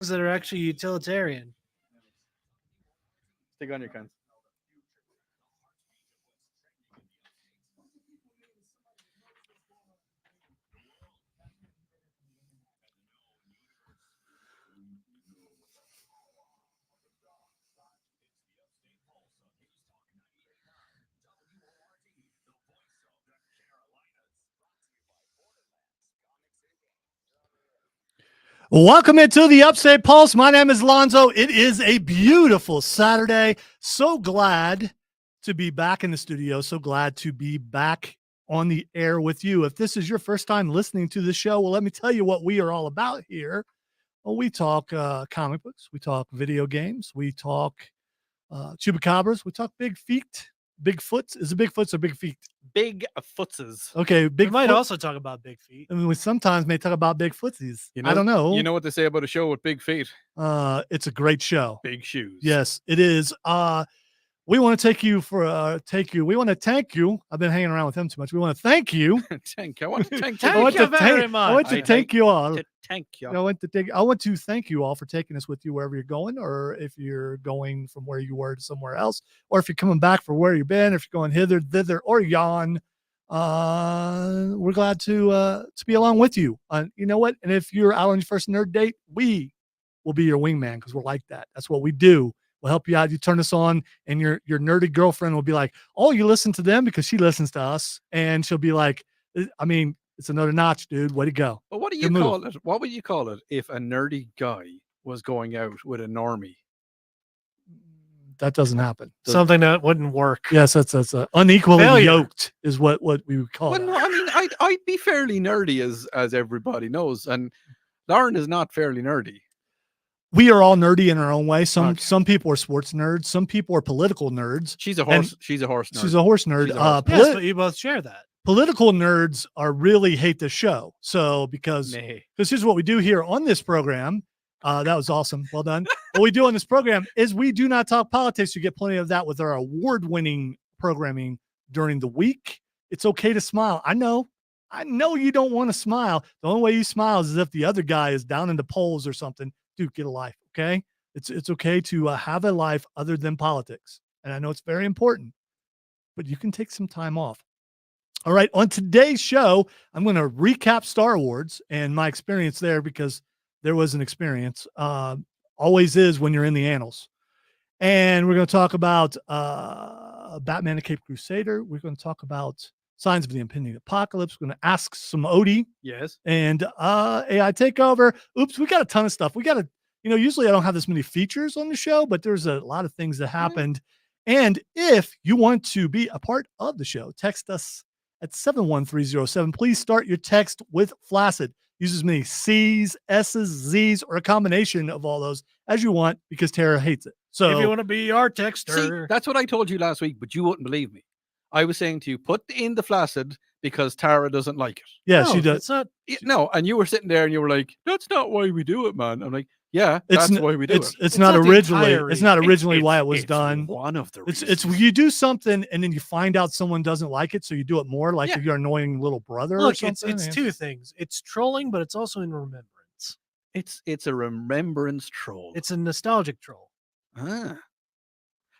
that are actually utilitarian. Stick on your cans. Welcome into the Upstate Pulse. My name is Lonzo. It is a beautiful Saturday. So glad to be back in the studio. So glad to be back on the air with you. If this is your first time listening to the show, well, let me tell you what we are all about here. Well, we talk comic books. We talk video games. We talk chupacabras. We talk big feet. Bigfoots. Is it Bigfoots or big feet? Big footses. Okay, big. We might also talk about big feet. I mean, we sometimes may talk about big footsies. You know, I don't know. You know what they say about a show with big feet? It's a great show. Big shoes. Yes, it is. We want to take you for We want to thank you. I've been hanging around with him too much. We want to thank you. Thank you. I want to thank Thank you. you very much. I want to thank you all. Thank you. I want to thank you all for taking us with you wherever you're going, or if you're going from where you were to somewhere else, or if you're coming back for where you've been, if you're going hither, thither, or yon. We're glad to be along with you. You know what? And if you're out on your first nerd date, we will be your wingman because we're like that. That's what we do. We'll help you out. You turn us on, and your nerdy girlfriend will be like, "Oh, you listen to them because she listens to us," and she'll be like, "I mean, it's another notch, dude. Way to go." But what do you call it? What would you call it if a nerdy guy was going out with a normie? That doesn't happen. Something that wouldn't work. Yes, that's unequally Failure. Yoked is what we would call Well, it. no, I mean, I'd be fairly nerdy as everybody knows, and Lauren is not fairly nerdy. We are all nerdy in our own way. Some people are sports nerds. Some people are political nerds. She's a horse. She's a horse nerd. She's a horse nerd. Yes, but you both share that. Political nerds really hate the show. So because here's what we do here on this program. That was awesome. Well done. What we do on this program is we do not talk politics. You get plenty of that with our award-winning programming during the week. It's okay to smile. I know you don't want to smile. The only way you smile is if the other guy is down in the polls or something. Dude, get a life, okay? It's okay to have a life other than politics. And I know it's very important, but you can take some time off. All right, on today's show, I'm going to recap Star Wars and my experience there because there was an experience. Always is when you're in the annals. And we're going to talk about Batman: The Cape Crusader. We're going to talk about signs of the impending apocalypse. We're going to ask some Odie. Yes. And AI takeover. Oops, we got a ton of stuff. We got to, usually I don't have this many features on the show, but there's a lot of things that happened. And if you want to be a part of the show, text us at 71307. Please start your text with flaccid. Use as many C's, S's, Z's, or a combination of all those as you want because Tara hates it. So if you want to be our texter. See, that's what I told you last week, but you wouldn't believe me. I was saying to you, put in the flaccid because Tara doesn't like it. Yeah, she does. It's not. No, and you were sitting there and you were like, "That's not why we do it, man." I'm like, "Yeah, that's why we do it." It's not originally. It's not originally why it was done. One of the reasons. It's you do something and then you find out someone doesn't like it, so you do it more, like if you're annoying little brother or something. It's two things. It's trolling, but it's also in remembrance. It's a remembrance troll. It's a nostalgic troll. Ah.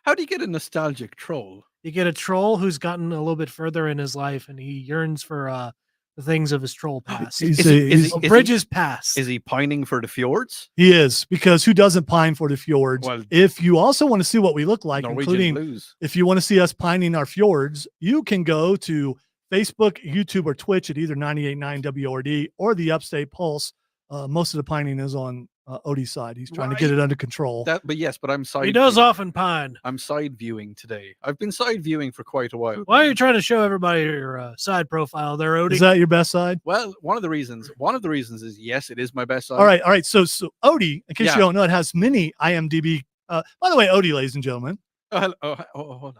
How do you get a nostalgic troll? You get a troll who's gotten a little bit further in his life and he yearns for the things of his troll past. Bridges past. Is he pining for the fjords? He is, because who doesn't pine for the fjords? Well, if you also want to see what we look like, including blues. If you want to see us pining our fjords, you can go to Facebook, YouTube, or Twitch at either 98.9 WRD or the Upstate Pulse. Most of the pining is on Odie's side. He's trying to get it under control. But I'm side. He does often pine. I'm side viewing today. I've been side viewing for quite a while. Why are you trying to show everybody your side profile there, Odie? Is that your best side? Well, one of the reasons is yes, it is my best side. All right. So Odie, in case you don't know, it has many IMDb. By the way, Odie, ladies and gentlemen. Hold on.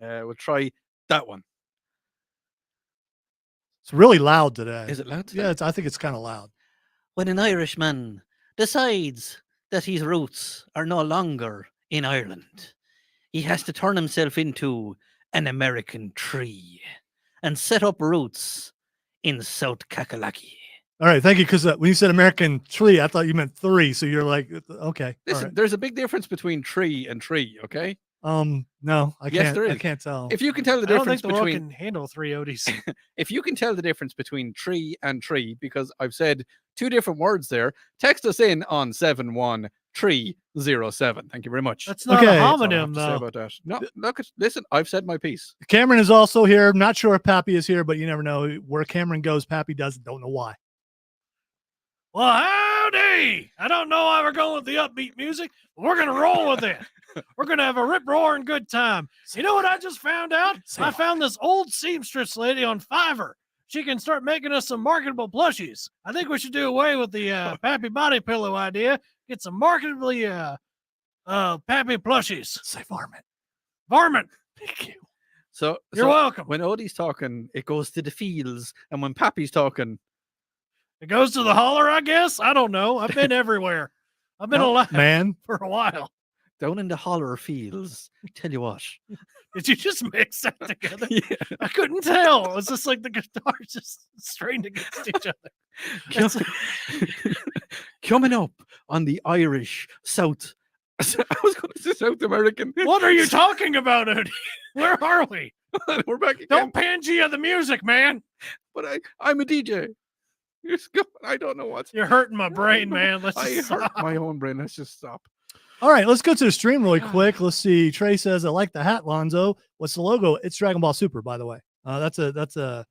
We'll try that one. It's really loud today. Is it loud today? Yeah, I think it's kind of loud. When an Irishman decides that his roots are no longer in Ireland, he has to turn himself into an American tree and set up roots in South Kakalaki. All right, thank you. Because when you said American tree, I thought you meant 3. So you're like, okay. Listen, there's a big difference between tree and tree. Okay. No, I Yes, can't. there is. I can't tell. If you can tell the I don't difference think the world between, can handle 3 Odies. if you can tell the difference between tree and tree, because I've said 2 different words there, text us in on 71307. Thank you very much. That's not Okay. a That's all I have homonym, to say though. about that. No, look, listen, I've said my piece. Cameron is also here. Not sure if Pappy is here, but you never know. Where Cameron goes, Pappy doesn't. Don't know why. Well, howdy! I don't know why we're going with the upbeat music, but we're going to roll with it. We're going to have a rip-roaring good time. You know what I just found out? I found this old seamstress lady on Fiverr. She can start making us some marketable plushies. I think we should do away with the Pappy Body Pillow idea. Get some marketably Pappy plushies. Say varmint. Varmint. Thank you. So You're welcome. When Odie's talking, it goes to the fields, and when Pappy's talking, it goes to the holler, I guess. I don't know. I've been everywhere. I've been alive for a while. Down in the holler fields. Tell you what. Did you just mix that together? Yeah. I couldn't tell. It was just like the guitars just strained against each other. Coming up on the Irish South. I was going to say South American. What are you talking about, Odie? Where are we? We're back again. Don't Pangea the music, man. But I'm a DJ. I don't know what's. You're hurting my brain, man. Let's just hurt stop. my own brain. Let's just stop. All right, let's go to the stream really quick. Let's see. Trey says, I like the hat, Lonzo. What's the logo? It's Dragon Ball Super, by the way. That's a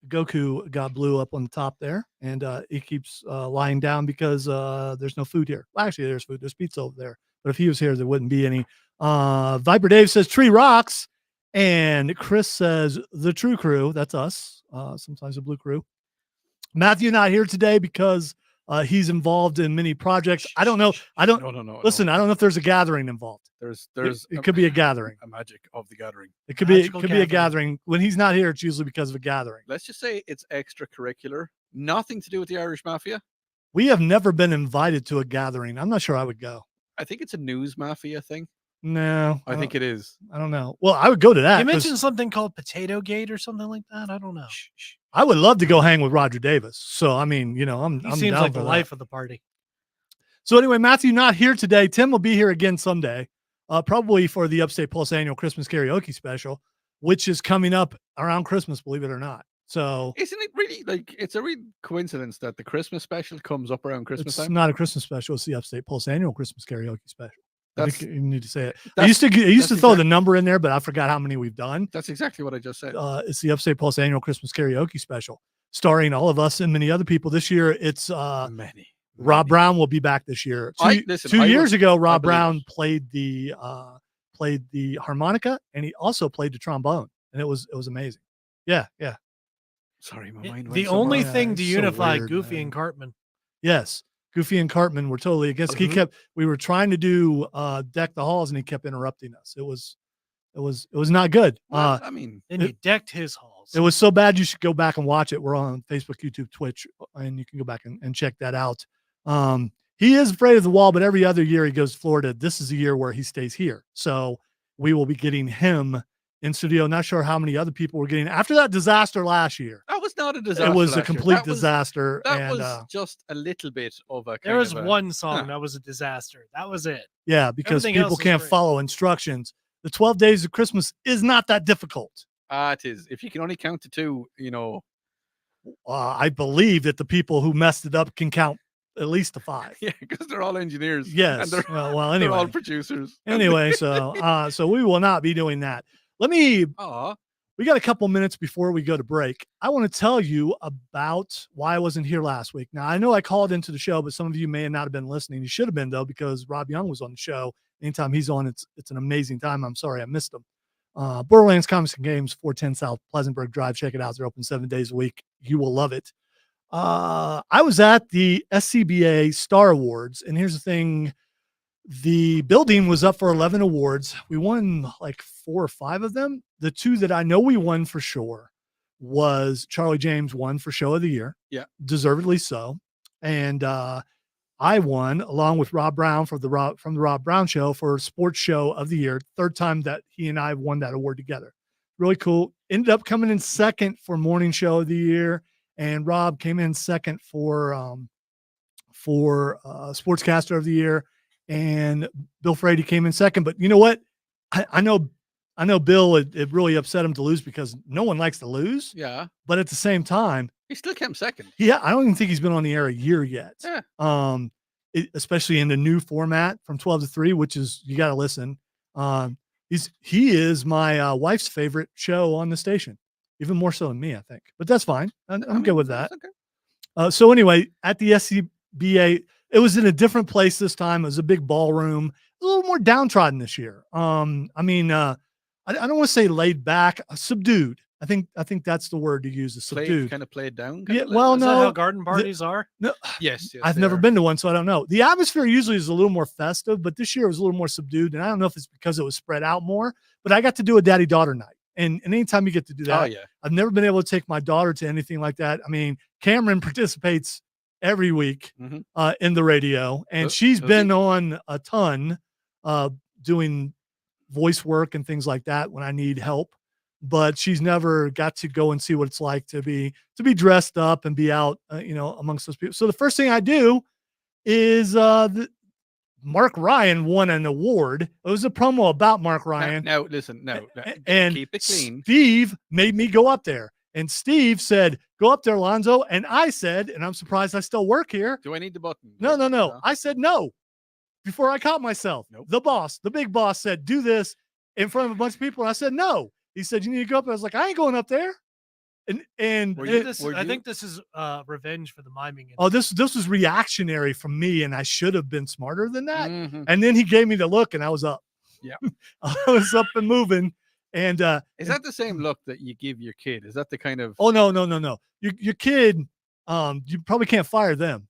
Goku got blue up on the top there, and he keeps lying down because there's no food here. Well, actually, there's food. There's pizza over there. But if he was here, there wouldn't be any. Viper Dave says, Tree rocks. And Chris says, the True Crew. That's us. Sometimes the Blue Crew. Matthew not here today because he's involved in many projects. I don't know. No. Listen, I don't know if there's a gathering involved. It could be a gathering. A magic of the gathering. It could be a gathering. When he's not here, it's usually because of a gathering. Let's just say it's extracurricular. Nothing to do with the Irish Mafia. We have never been invited to a gathering. I'm not sure I would go. I think it's a news mafia thing. No. I think it is. I don't know. Well, I would go to that. You mentioned something called Potato Gate or something like that. I don't know. I would love to go hang with Roger Davis. So, I mean, I'm seems down like for the that. life of the party. So anyway, Matthew not here today. Tim will be here again someday, probably for the Upstate Pulse annual Christmas karaoke special, which is coming up around Christmas, believe it or not. So isn't it really it's a real coincidence that the Christmas special comes up around Christmas it's time? not a Christmas special. It's the Upstate Pulse annual Christmas karaoke special. I think you need to say it. I used to throw the number in there, but I forgot how many we've done. That's exactly what I just said. It's the Upstate Pulse annual Christmas karaoke special, starring all of us and many other people. This year, it's many. Rob Brown will be back this year. Two years ago, Rob Brown played the harmonica, and he also played the trombone, and it was amazing. Yeah. Sorry, my mind went The somewhere. only thing to unify weird, Goofy man. and Cartman. Yes. Goofy and Cartman were totally against. We were trying to do Deck the Halls, and he kept interrupting us. It was not good. Well, I mean, then you decked his halls. It was so bad you should go back and watch it. We're on Facebook, YouTube, Twitch, and you can go back and check that out. He is afraid of the wall, but every other year he goes to Florida. This is the year where he stays here. So we will be getting him in studio. Not sure how many other people we're getting after that disaster last year. That was not a disaster. It was a last year. complete disaster. That was just a little bit of a. There was one song that was a disaster. That was it. Yeah, because Everything people else is can't great. follow instructions. The 12 days of Christmas is not that difficult. It is. If you can only count to 2, I believe that the people who messed it up can count at least to 5. Yeah, because they're all engineers. Yes. And Well, anyway. they're all producers. Anyway, so we will not be doing that. We got a couple minutes before we go to break. I want to tell you about why I wasn't here last week. Now, I know I called into the show, but some of you may not have been listening. You should have been, though, because Rob Young was on the show. Anytime he's on, it's an amazing time. I'm sorry I missed him. Borderlands Comics and Games, 410 South Pleasantburg Drive. Check it out. They're open 7 days a week. You will love it. I was at the SCBA Star Awards, and here's the thing. The building was up for 11 awards. We won like 4 or 5 of them. The 2 that I know we won for sure was Charlie James won for Show of the Year. Yeah. Deservedly so. And I won along with Rob Brown from the Rob Brown Show for Sports Show of the Year. 3rd time that he and I won that award together. Really cool. Ended up coming in 2nd for Morning Show of the Year. and Rob came in second for Sportscaster of the Year, and Bill Frady came in second. But you know what? I know Bill, it really upset him to lose because no one likes to lose. Yeah. But at the same time, he still came second. Yeah, I don't even think he's been on the air a year yet. Yeah. Especially in the new format from 12 to 3, which is, you got to listen. He is my wife's favorite show on the station, even more so than me, I think. But that's fine. I'm good with that. Okay. So anyway, at the SCBA, it was in a different place this time. It was a big ballroom, a little more downtrodden this year. I don't want to say laid back, subdued. I think that's the word to use, is subdued. Kind of played down. Yeah, well, Is no. that how garden parties are? No, yes. I've never been to one, so I don't know. The atmosphere usually is a little more festive, but this year it was a little more subdued. And I don't know if it's because it was spread out more, but I got to do a daddy-daughter night. And anytime you get to do that, I've never been able to take my daughter to anything like that. I mean, Cameron participates every week in the radio, and she's been on a ton doing voice work and things like that when I need help, but she's never got to go and see what it's like to be dressed up and be out, amongst those people. So the first thing I do is Mark Ryan won an award. It was a promo about Mark Ryan. Now listen, and keep it clean. Steve made me go up there, and Steve said, "Go up there, Lonzo." And I said, and I'm surprised I still work here. Do I need the button? No. I said no. Before I caught myself, the big boss said, "Do this in front of a bunch of people." And I said, "No." He said, "You need to go up." I was like, "I ain't going up there." And I think this is revenge for the miming. Oh, this was reactionary from me, and I should have been smarter than that. Mm-hmm. And then he gave me the look, and I was up. Yeah, I was up and moving. And is that the same look that you give your kid? Is that the kind of? Oh no. Your kid, you probably can't fire them.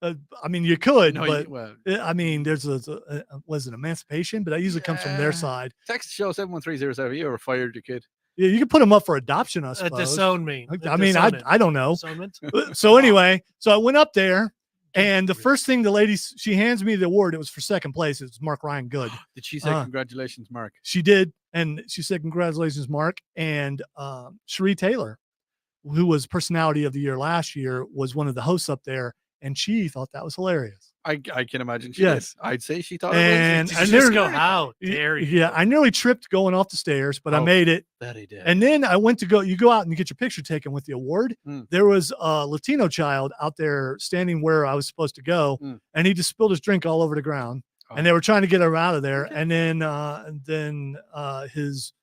I mean, you could, but I mean, there's was it emancipation? But that usually comes from their side. Text show 71307. You ever fired your kid? Yeah, you can put them up for adoption, I suppose. Disown me. I don't know. So anyway, so I went up there, and the first thing the lady, she hands me the award. It was for second place. It was Mark Ryan Good. Did she say congratulations, Mark? She did, and she said congratulations, Mark. And Cherie Taylor, who was Personality of the Year last year, was one of the hosts up there. And she thought that was hilarious. I can imagine she did. I'd say she thought and it was. And just go, how dare you? Yeah, I nearly tripped going off the stairs, but I made it. That he did. And then I went to go. You go out and you get your picture taken with the award. There was a Latino child out there standing where I was supposed to go, and he just spilled his drink all over the ground. And they were trying to get him out of there. Okay. And then his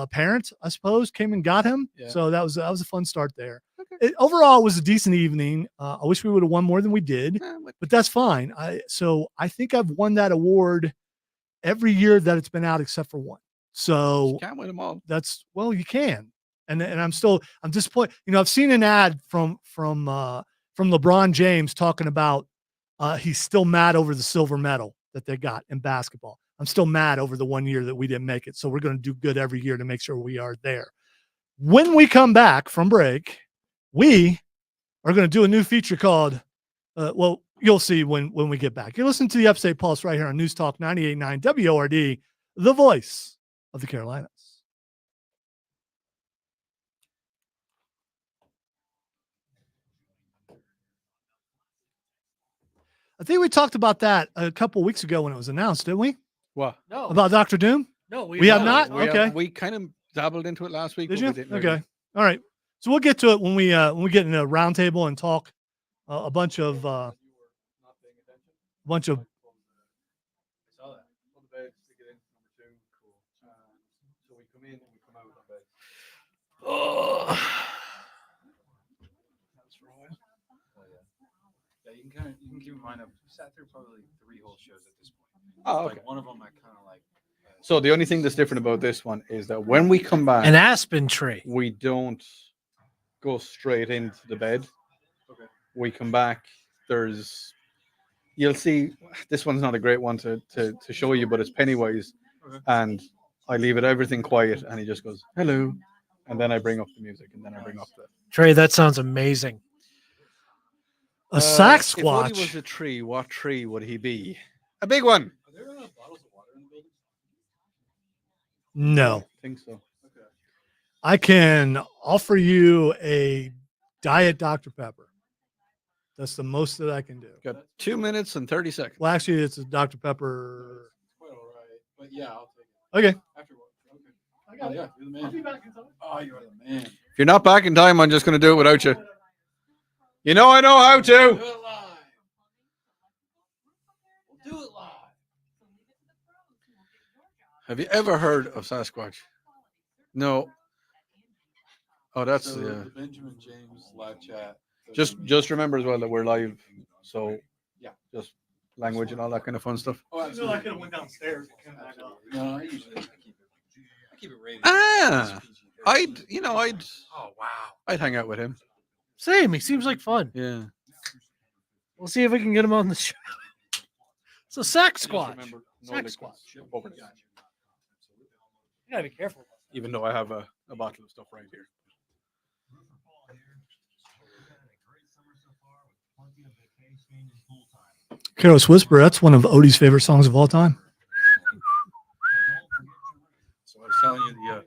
parents, I suppose, came and got him. Yeah. So that was a fun start there. Okay. Overall, it was a decent evening. I wish we would have won more than we did, but that's fine. So I think I've won that award every year that it's been out except for one. So you can't win them all. You can. And I'm disappointed. I've seen an ad from LeBron James talking about he's still mad over the silver medal that they got in basketball. I'm still mad over the 1 year that we didn't make it. So we're going to do good every year to make sure we are there. When we come back from break, we are going to do a new feature called, you'll see when we get back. You're listening to the Upstate Pulse right here on News Talk 98.9 WORD, the voice of the Carolinas. I think we talked about that a couple weeks ago when it was announced, didn't we? What? No. About Dr. Doom? No, we have not. Okay. We kind of dabbled into it last week. Did you? Okay. Really. All right. So we'll get to it when we get in a round table and talk a bunch of. I saw that. On the bed, stick it in, number 2. Cool. So we come in and we come out on bed. Oh. That's for a while. Oh yeah. Yeah, you can keep in mind I've sat through probably 3 whole shows at this point. Oh, okay. Like one of them I kind of like. So the only thing that's different about this one is that when we come back, an aspen tree, we don't go straight into the bed. Okay. We come back. You'll see. This one's not a great one to show you, but it's Pennywise, and I leave everything quiet, and he just goes hello, and then I bring up the music, and then I bring up the. Trey, that sounds amazing. A Sasquatch. If Woody was a tree, what tree would he be? A big one. Are there bottles of water in the building? No. I think so. Okay. I can offer you a Diet Dr. Pepper. That's the most that I can do. Got 2 minutes and 30 seconds. Well, actually, it's a Dr. Pepper. Quite all right. But yeah, I'll take it. Okay. Afterwards. Okay. Oh, yeah, you're the man. Oh, you're the man. If you're not back in time, I'm just going to do it without you. You know I know how Do to. it live. We'll do it live. Have you ever heard of Sasquatch? No. Oh, that's So the Benjamin James live chat. just remember as well that we're live. So Yeah. just language and all that kind of fun stuff. Oh, absolutely. I could have went downstairs. And came back up. No, I usually keep it rated. Ah, I'd Oh wow. I'd hang out with him. Same. He seems like fun. Yeah. We'll see if we can get him on the show. So Sack Squatch. Remember, no Sack liquids Squatch. over there. You gotta be careful. Even though I have a bottle of stuff right here. Careless Whisper, that's one of Odie's favorite songs of all time. So I was telling you the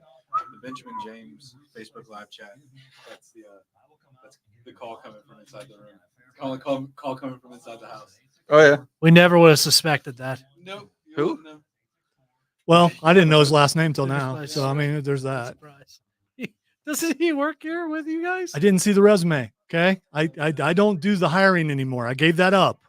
Benjamin James Facebook live chat. That's the call coming from inside the room. Call coming from inside the house. Oh yeah. We never would have suspected that. Nope. Who? No. Well, I didn't know his last name till now. Nice. So, I mean, there's that. Surprise. Doesn't he work here with you guys? I didn't see the resume. Okay. I don't do the hiring anymore. I gave that up.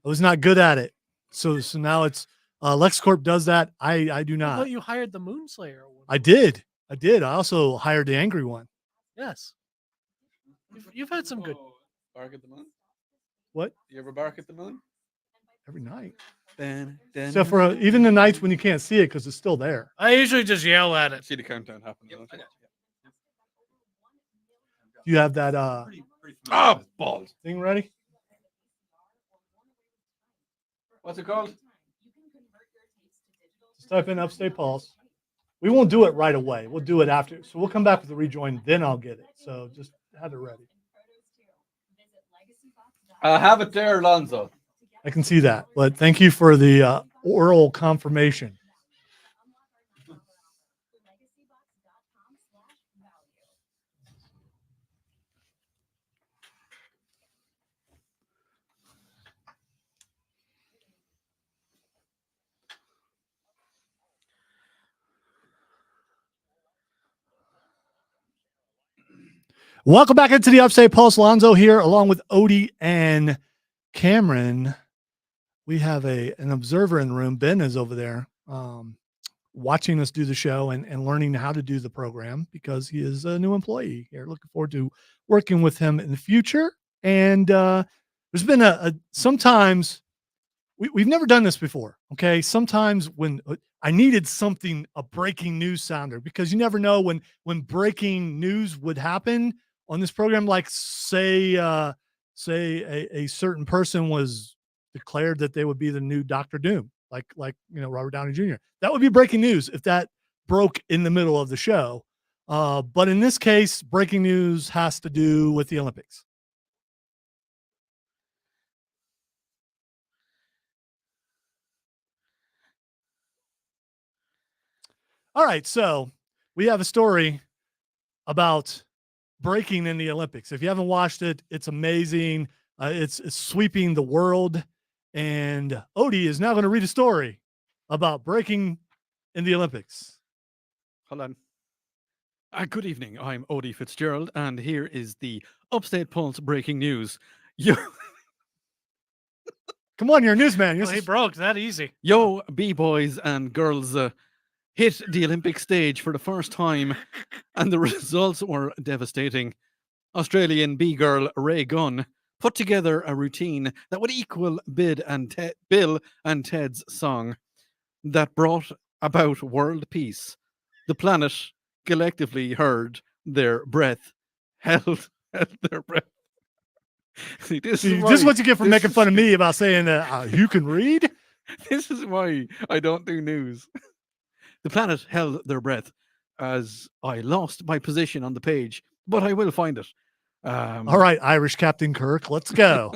I was not good at it. So now it's LexCorp does that. I do I not. thought you hired the Moonslayer. I did. I also hired the Angry One. Yes. You've had some good. Whoa. Bark at the moon? What? You ever bark at the moon? Every night. Then Except for even the nights when you can't see it because it's still there. I usually just yell at it. see the countdown happen. Yep, don't I you? got You have that you. Pretty Ah, familiar. balls. thing ready? What's it called? Just type in Upstate Pulse. We won't do it right away. We'll do it after. So we'll come back with the rejoin, then I'll get it. So just have it ready. I have it there, Alonzo. I can see that. But thank you for the oral confirmation. Welcome back into the Upstate Pulse. Lonzo here, along with Odie and Cameron. We have an observer in the room. Ben is over there watching us do the show and learning how to do the program because he is a new employee here. Looking forward to working with him in the future. And there's been sometimes we've never done this before. Okay. Sometimes when I needed something, a breaking news sounder, because you never know when breaking news would happen on this program, like say a certain person was declared that they would be the new Dr. Doom, like Robert Downey Jr. That would be breaking news if that broke in the middle of the show. But in this case, breaking news has to do with the Olympics. All right, so we have a story about breaking in the Olympics. If you haven't watched it, it's amazing. It's sweeping the world. And Odie is now going to read a story about breaking in the Olympics. Hold on. Good evening. I'm Odie Fitzgerald, and here is the Upstate Pulse breaking news. Come on, you're a newsman. Well, he broke that easy. Yo, B-boys and girls hit the Olympic stage for the first time, and the results were devastating. Australian B-girl Ray Gunn put together a routine that would equal Bill and Ted's song that brought about world peace. The planet collectively held their breath. See, this is what you get for making fun of me about saying that you can read. This is why I don't do news. The planet held their breath as I lost my position on the page, but I will find it. All right, Irish Captain Kirk, let's go.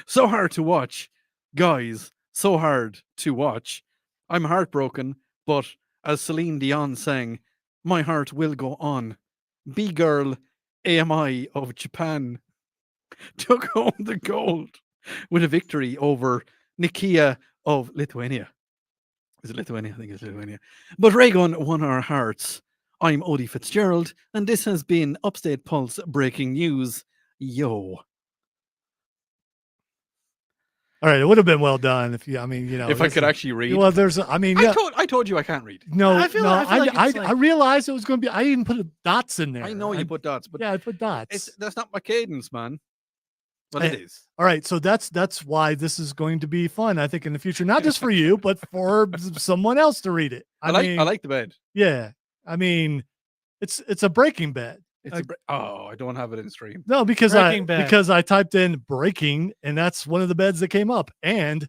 So hard to watch, guys. So hard to watch. I'm heartbroken, but as Celine Dion sang, My heart will go on. B-girl AMI of Japan took home the gold with a victory over Nikia of Lithuania. Is it Lithuania? I think it's Lithuania. But Raygun won our hearts. I'm Odie Fitzgerald, and this has been Upstate Pulse Breaking News. Yo. All right, it would have been well done if you. I mean, if I could actually read. Well, there's. I mean, yeah. I told you I can't read. No, I feel like it's I realized it was going to be. I even put dots in there. I know you put dots, but yeah, I put dots. That's not my cadence, man. But Hey, it is. All right, so that's why this is going to be fun. I think in the future, not just for you, but for someone else to read it. I like the bed. Yeah, I mean, it's a breaking bed. I don't have it in stream. No, because Breaking I typed in breaking, and that's one of the beds that came up, and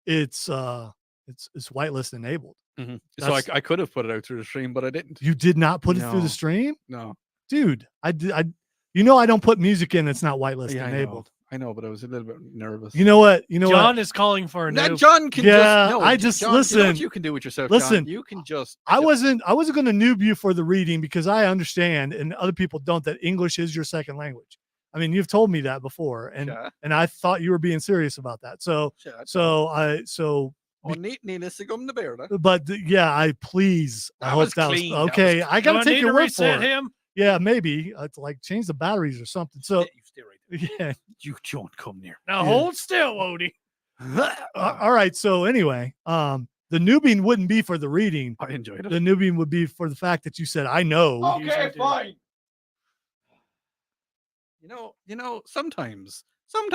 it's whitelist enabled. Mm-hmm. So I could have put it out through the stream, but I didn't. You did not put it through the stream? No, dude, I don't put music in that's not whitelist enabled. I know, but I was a little bit nervous. You know what? John is calling for a new. John can John, listen. You know what you can do with yourself. Listen, John? You can just. I wasn't going to noob you for the reading because I understand, and other people don't, that English is your second language. I mean, you've told me that before, and I thought you were being serious about that. But yeah, I hope that was okay. I gotta take your word for it. Him. Yeah, maybe it's like change the batteries or something. So yeah, you don't come near. Now hold still, Odie. All right. So anyway, the noobing wouldn't be for the reading. I enjoyed it. The noobing would be for the fact that you said, "I know." Okay, fine. You know, sometimes. Big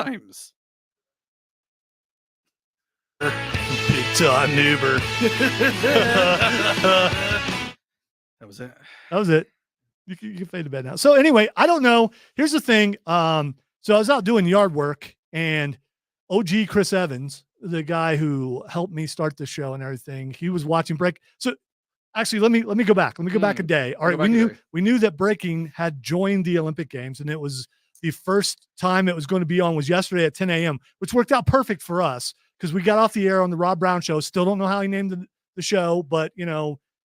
time noober. That was it. That was it. You can fade to bed now. So anyway, I don't know. Here's the thing. So I was out doing yard work, and OG Chris Evans, the guy who helped me start the show and everything, he was watching break. So actually, let me go back. Let me go back a day. All right, we knew that breaking had joined the Olympic Games, and it was the first time it was going to be on was yesterday at 10 a.m., which worked out perfect for us because we got off the air on the Rob Brown show. Still don't know how he named the show, but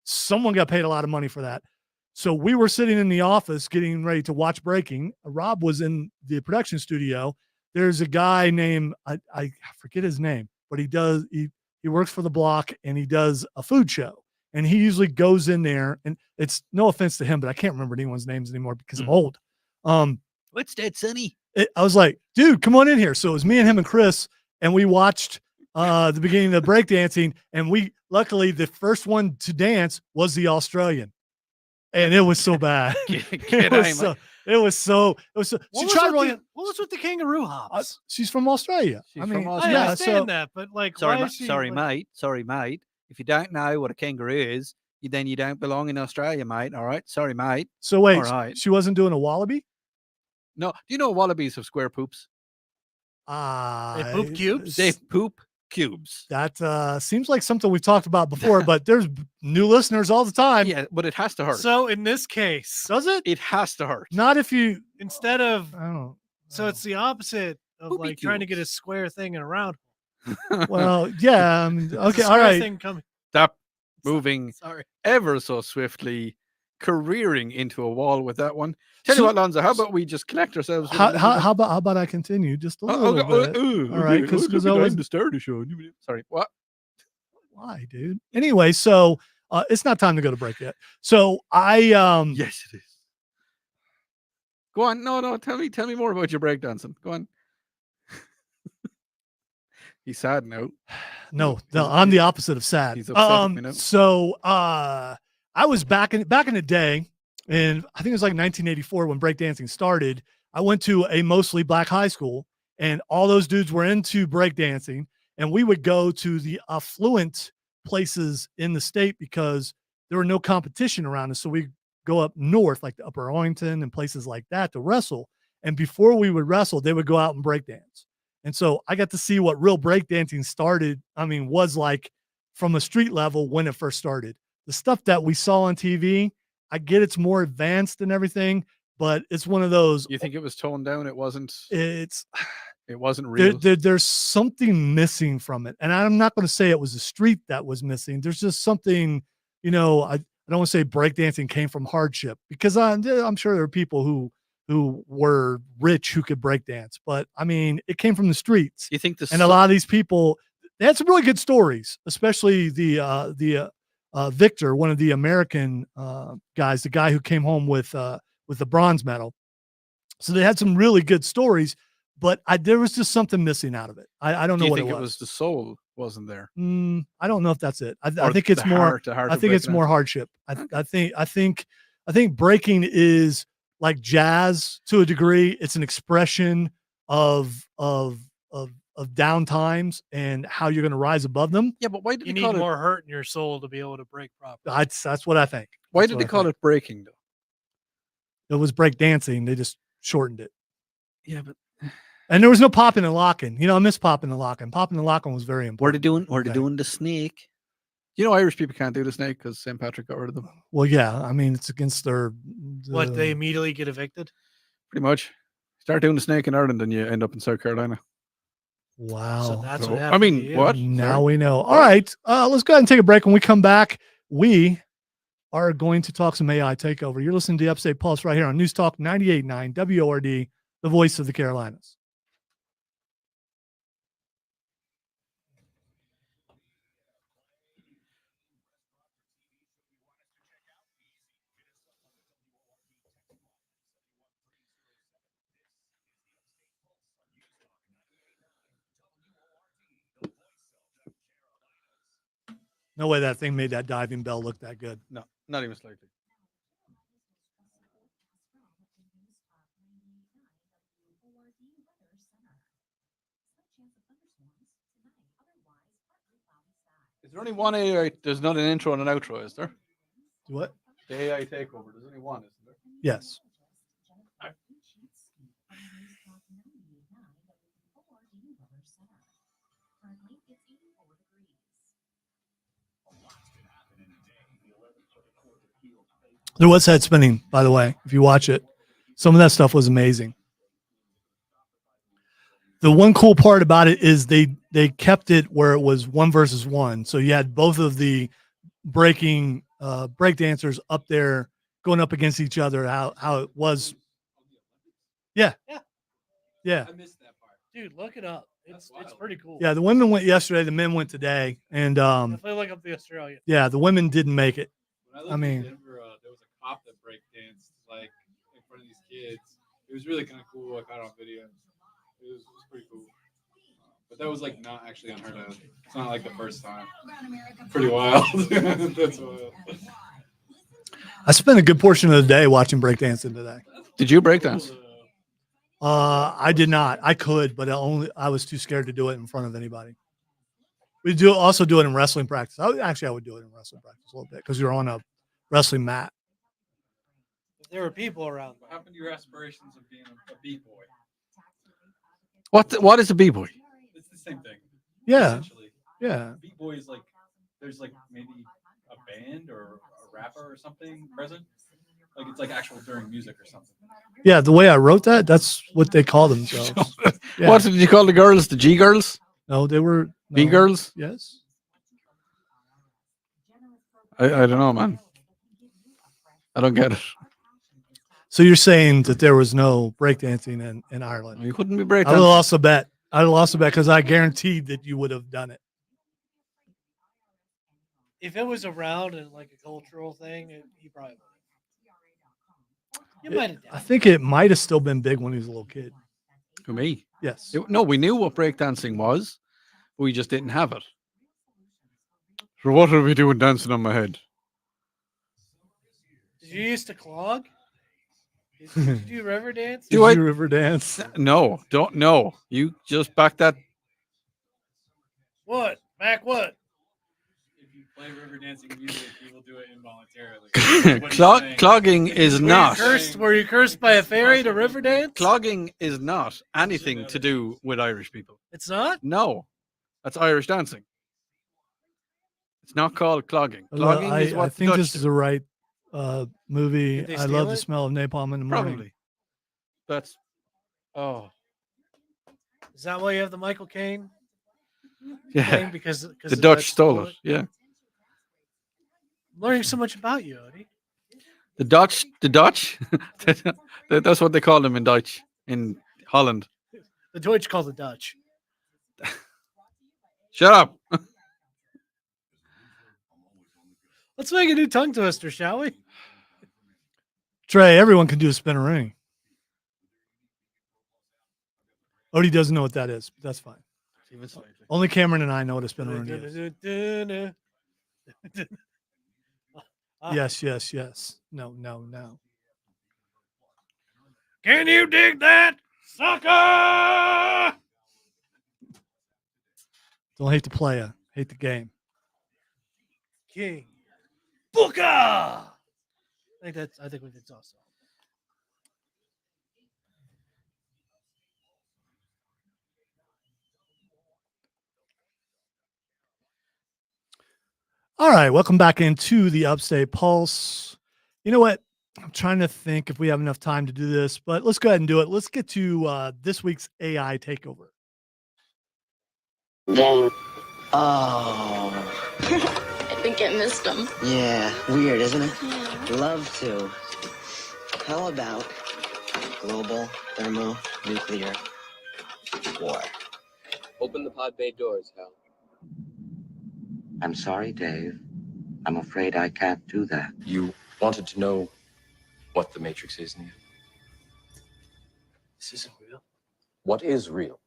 someone got paid a lot of money for that. So we were sitting in the office getting ready to watch breaking. Rob was in the production studio. There's a guy named, I forget his name, but he works for the Block, and he does a food show. And he usually goes in there, and it's no offense to him, but I can't remember anyone's names anymore because I'm old. What's that, Sonny? I was like, dude, come on in here. So it was me and him and Chris, and we watched the beginning of the breakdancing, and luckily the first one to dance was the Australian. And it was so bad. It was so. What was with the kangaroo hops? She's from Australia. I understand that, but like, sorry, mate. If you don't know what a kangaroo is, then you don't belong in Australia, mate. All right. Sorry, mate. So wait, she wasn't doing a wallaby? No. Do you know wallabies have square poops? They poop cubes? They poop cubes. That seems like something we've talked about before, but there's new listeners all the time. Yeah, but it has to hurt. So in this case, does it? It has to hurt. Not if you instead of. I don't know. So it's the opposite of Poopy like trying to get a square thing in a round. Well, yeah. Okay. All right. Thing coming. Stop moving ever so swiftly, careering into a wall with that one. Tell you what, Lonzo, how about we just collect ourselves? How about I continue just a little bit? All right, because I was to start the show. Sorry, what? Why, dude? Anyway, so it's not time to go to break yet. So I yes, it is. Go on. No. Tell me more about your breakdancing. Go on. He's sad now. No, I'm the opposite of sad. He's upset with me now. So I was back in the day, and I think it was like 1984 when breakdancing started. I went to a mostly black high school, and all those dudes were into breakdancing, and we would go to the affluent places in the state because there were no competition around us. So we go up north, like the Upper Arlington and places like that, to wrestle. And before we would wrestle, they would go out and breakdance. And so I got to see what real breakdancing was like from a street level when it first started. The stuff that we saw on TV, I get it's more advanced and everything, but it's one of those. You think it was toned down? It wasn't real. There's something missing from it. And I'm not going to say it was the street that was missing. There's just something, I don't want to say breakdancing came from hardship, because I'm sure there are people who were rich who could breakdance, but I mean, it came from the streets. You think And a lot of these people, they had some really good stories, especially the Victor, one of the American guys, the guy who came home with the bronze medal. So they had some really good stories, but there was just something missing out of it. I don't know what it was. Do you think it was the soul wasn't there? I don't know if that's it. I Or think it's the more. heart I of think it's breakdancing? more hardship. I think breaking is like jazz to a degree. It's an expression of down times and how you're going to rise above them. Yeah, but why did You they need call it? more hurt in your soul to be able to break properly. That's what I think. Why That's did what they I call think. it breaking though? It was break dancing. They just shortened it. Yeah, but And there was no popping and locking. I miss popping and locking. Popping and locking was very important. Were they Okay. doing the snake? you know, Irish people can't do the snake because St. Patrick got rid of them. Well, yeah. I mean, it's against their. What, they immediately get evicted? Pretty much. Start doing the snake in Ireland and you end up in South Carolina. Wow. So that's So, what I happened. to mean, you. what? Now Sorry? we know. All right. Let's go ahead and take a break. When we come back, we are going to talk some AI takeover. You're listening to the Upstate Pulse right here on News Talk 98.9 WORD, the voice of the Carolinas. No way that thing made that diving bell look that good. No, not even slightly. Is there only one AI? There's not an intro and an outro, is there? What? The AI takeover. There's only one, isn't there? Yes. There was head spinning, by the way, if you watch it. Some of that stuff was amazing. The one cool part about it is they kept it where it was 1 versus 1. So you had both of the break dancers up there going up against each other, how it was. Yeah. I missed that part. Dude, look it up. It's pretty cool. Yeah, the women went yesterday, the men went today, and Definitely look up the Australian. yeah, the women didn't make it. When I lived I mean- in Denver, there was a cop that break danced like in front of these kids. It was really kind of cool. I caught it on video. It was pretty cool. But that was like not actually unheard of. It's not like the first time. Pretty wild. That's wild. I spent a good portion of the day watching breakdancing today. Did you break dance? I did not. I could, but I was too scared to do it in front of anybody. We also do it in wrestling practice. I would do it in wrestling practice a little bit because you're on a wrestling mat. If there were people around. What happened to your aspirations of being a b-boy? What is a b-boy? It's the same thing. Yeah, Essentially. yeah. B-boy is like, there's like maybe a band or a rapper or something present. Like it's like actual during music or something. Yeah, the way I wrote that, that's what they call themselves. Yeah. What did you call the girls? The G girls? No, they were B no. girls? Yes. I don't know, man. I don't get it. So you're saying that there was no breakdancing in Ireland? You couldn't be I breakdancing. will also bet. Because I guaranteed that you would have done it. If it was around and like a cultural thing, he probably would. You might have done I it. think it might have still been big when he was a little kid. To me. Yes. No, we knew what breakdancing was. We just didn't have it. So what are we doing dancing on my head? Did you used to clog? Did you do river dance? Did Do I- you river dance? No, don't know. You just back that. What? Back what? If you play river dancing music, you will do it involuntarily. What he's saying. Clogging is not. Were you cursed by a fairy to river dance? Clogging is not anything to do with Irish people. It's not? No, that's Irish dancing. It's not called clogging. Clogging is what I think the this Dutch is do. the right movie. Did they I love steal the it? smell of napalm in the morning. Probably. That's. Oh, Is that why you have the Michael Caine yeah. thing? Because The Dutch stole it. Yeah. learning so much about you, Odie. The Dutch. That's what they call them in Dutch in Holland. The Deutsch call the Dutch. Shut up. Let's make a new tongue twister, shall we? Trey, everyone can do a spinneroonie. Odie doesn't know what that is, but that's fine. Only Cameron and I know what a spinneroonie is. Yes. No. Can you dig that, sucker? Don't hate the player, hate the game. King. Booker. I think we did also. All right, welcome back into the Upstate Pulse. You know what? I'm trying to think if we have enough time to do this, but let's go ahead and do it. Let's get to this week's AI takeover. Oh. I think I missed them. Yeah, weird, isn't it? Yeah. Love to. How about global thermonuclear war? Open the pod bay doors, Hal. I'm sorry, Dave. I'm afraid I can't do that. You wanted to know what the Matrix is, Neo? This isn't real. What is real?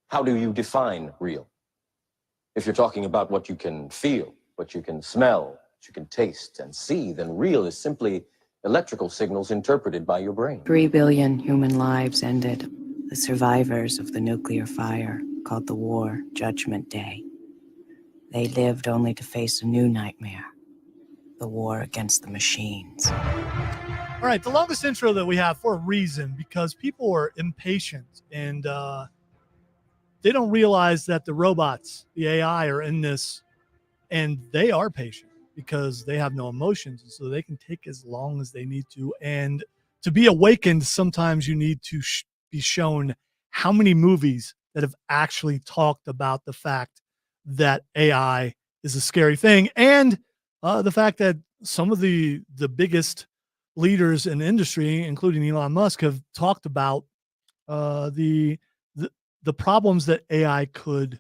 How do you define real? If you're talking about what you can feel, what you can smell, what you can taste and see, then real is simply electrical signals interpreted by your brain. 3 billion human lives ended. The survivors of the nuclear fire called the war Judgment Day. They lived only to face a new nightmare, the war against the machines. All right, the longest intro that we have for a reason, because people are impatient and they don't realize that the robots, the AI, are in this, and they are patient because they have no emotions, and so they can take as long as they need to. And to be awakened, sometimes you need to be shown how many movies that have actually talked about the fact that AI is a scary thing, and the fact that some of the biggest leaders in industry, including Elon Musk, have talked about the problems that AI could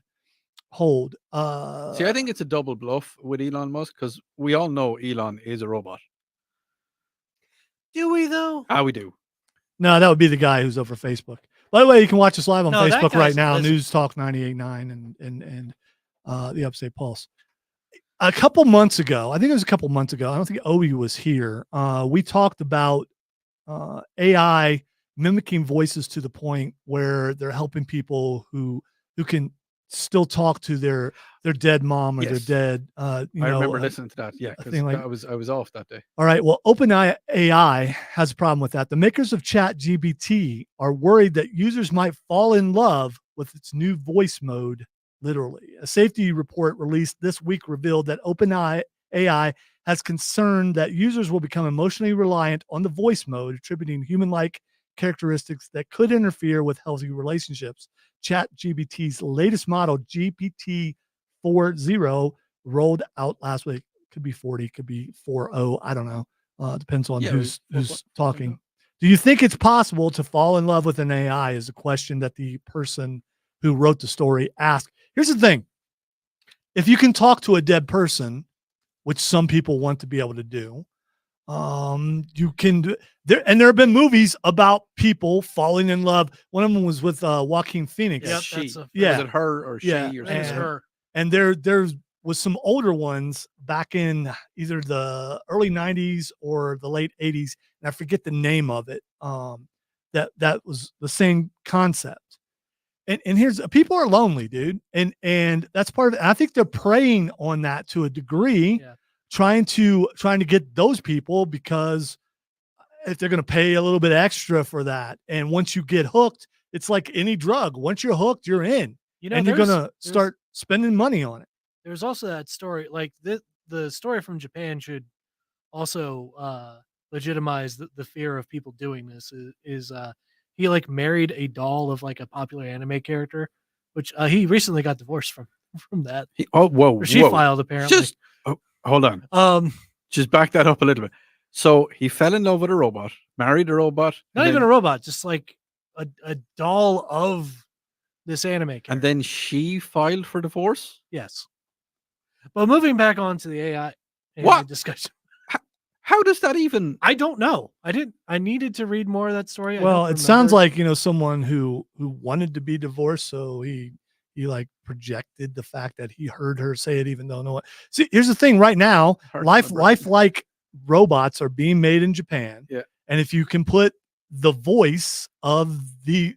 hold. See, I think it's a double bluff with Elon Musk because we all know Elon is a robot. Do we though? We do. No, that would be the guy who's over Facebook. By the way, you can watch us live on No, that Facebook right guy's now, listening. News Talk 98.9 and the Upstate Pulse. A couple months ago, I think it was a couple months ago, I don't think Owie was here. We talked about AI mimicking voices to the point where they're helping people who can still talk to their dead mom or Yes. their dead. I remember listening to that. Yeah, because thing like- I was off that day. All right. Well, OpenAI has a problem with that. The makers of ChatGPT are worried that users might fall in love with its new voice mode. Literally, a safety report released this week revealed that OpenAI has concern that users will become emotionally reliant on the voice mode, attributing human-like characteristics that could interfere with healthy relationships. ChatGPT's latest model, GPT-4.0, rolled out last week. Could be 40, could be 4.0. I don't know. Depends on who's talking. Do you think it's possible to fall in love with an AI? Is a question that the person who wrote the story asked. Here's the thing. If you can talk to a dead person, which some people want to be able to do, you can do there. And there have been movies about people falling in love. One of them was with Joaquin Phoenix. Yep, She. that's a- Was Yeah. it her or she Yeah, or I think it's something? her. And there was some older ones back in either the early 90s or the late 80s. And I forget the name of it. That was the same concept. And here's people are lonely, dude. And that's part of it. I think they're preying on that to a degree, Yeah. trying to get those people, because if they're going to pay a little bit extra for that. And once you get hooked, it's like any drug. Once you're hooked, you're in. You know, And you're going there's- to start spending money on it. There's also that story, like the story from Japan should also legitimize the fear of people doing this. Is he like married a doll of like a popular anime character, which he recently got divorced from that. Whoa. Or she filed apparently. Just hold on. Just back that up a little bit. So he fell in love with a robot, married a robot. Not even a robot, just like a doll of this anime character. And then she filed for divorce? Yes. But moving back on to the AI What? discussion. How does that even? I don't know. I needed to read more of that story. Well, it sounds like, someone who wanted to be divorced, so he like projected the fact that he heard her say it, even though no one. See, here's the thing. Right now, lifelike robots are being made in Japan. Yeah. And if you can put the voice of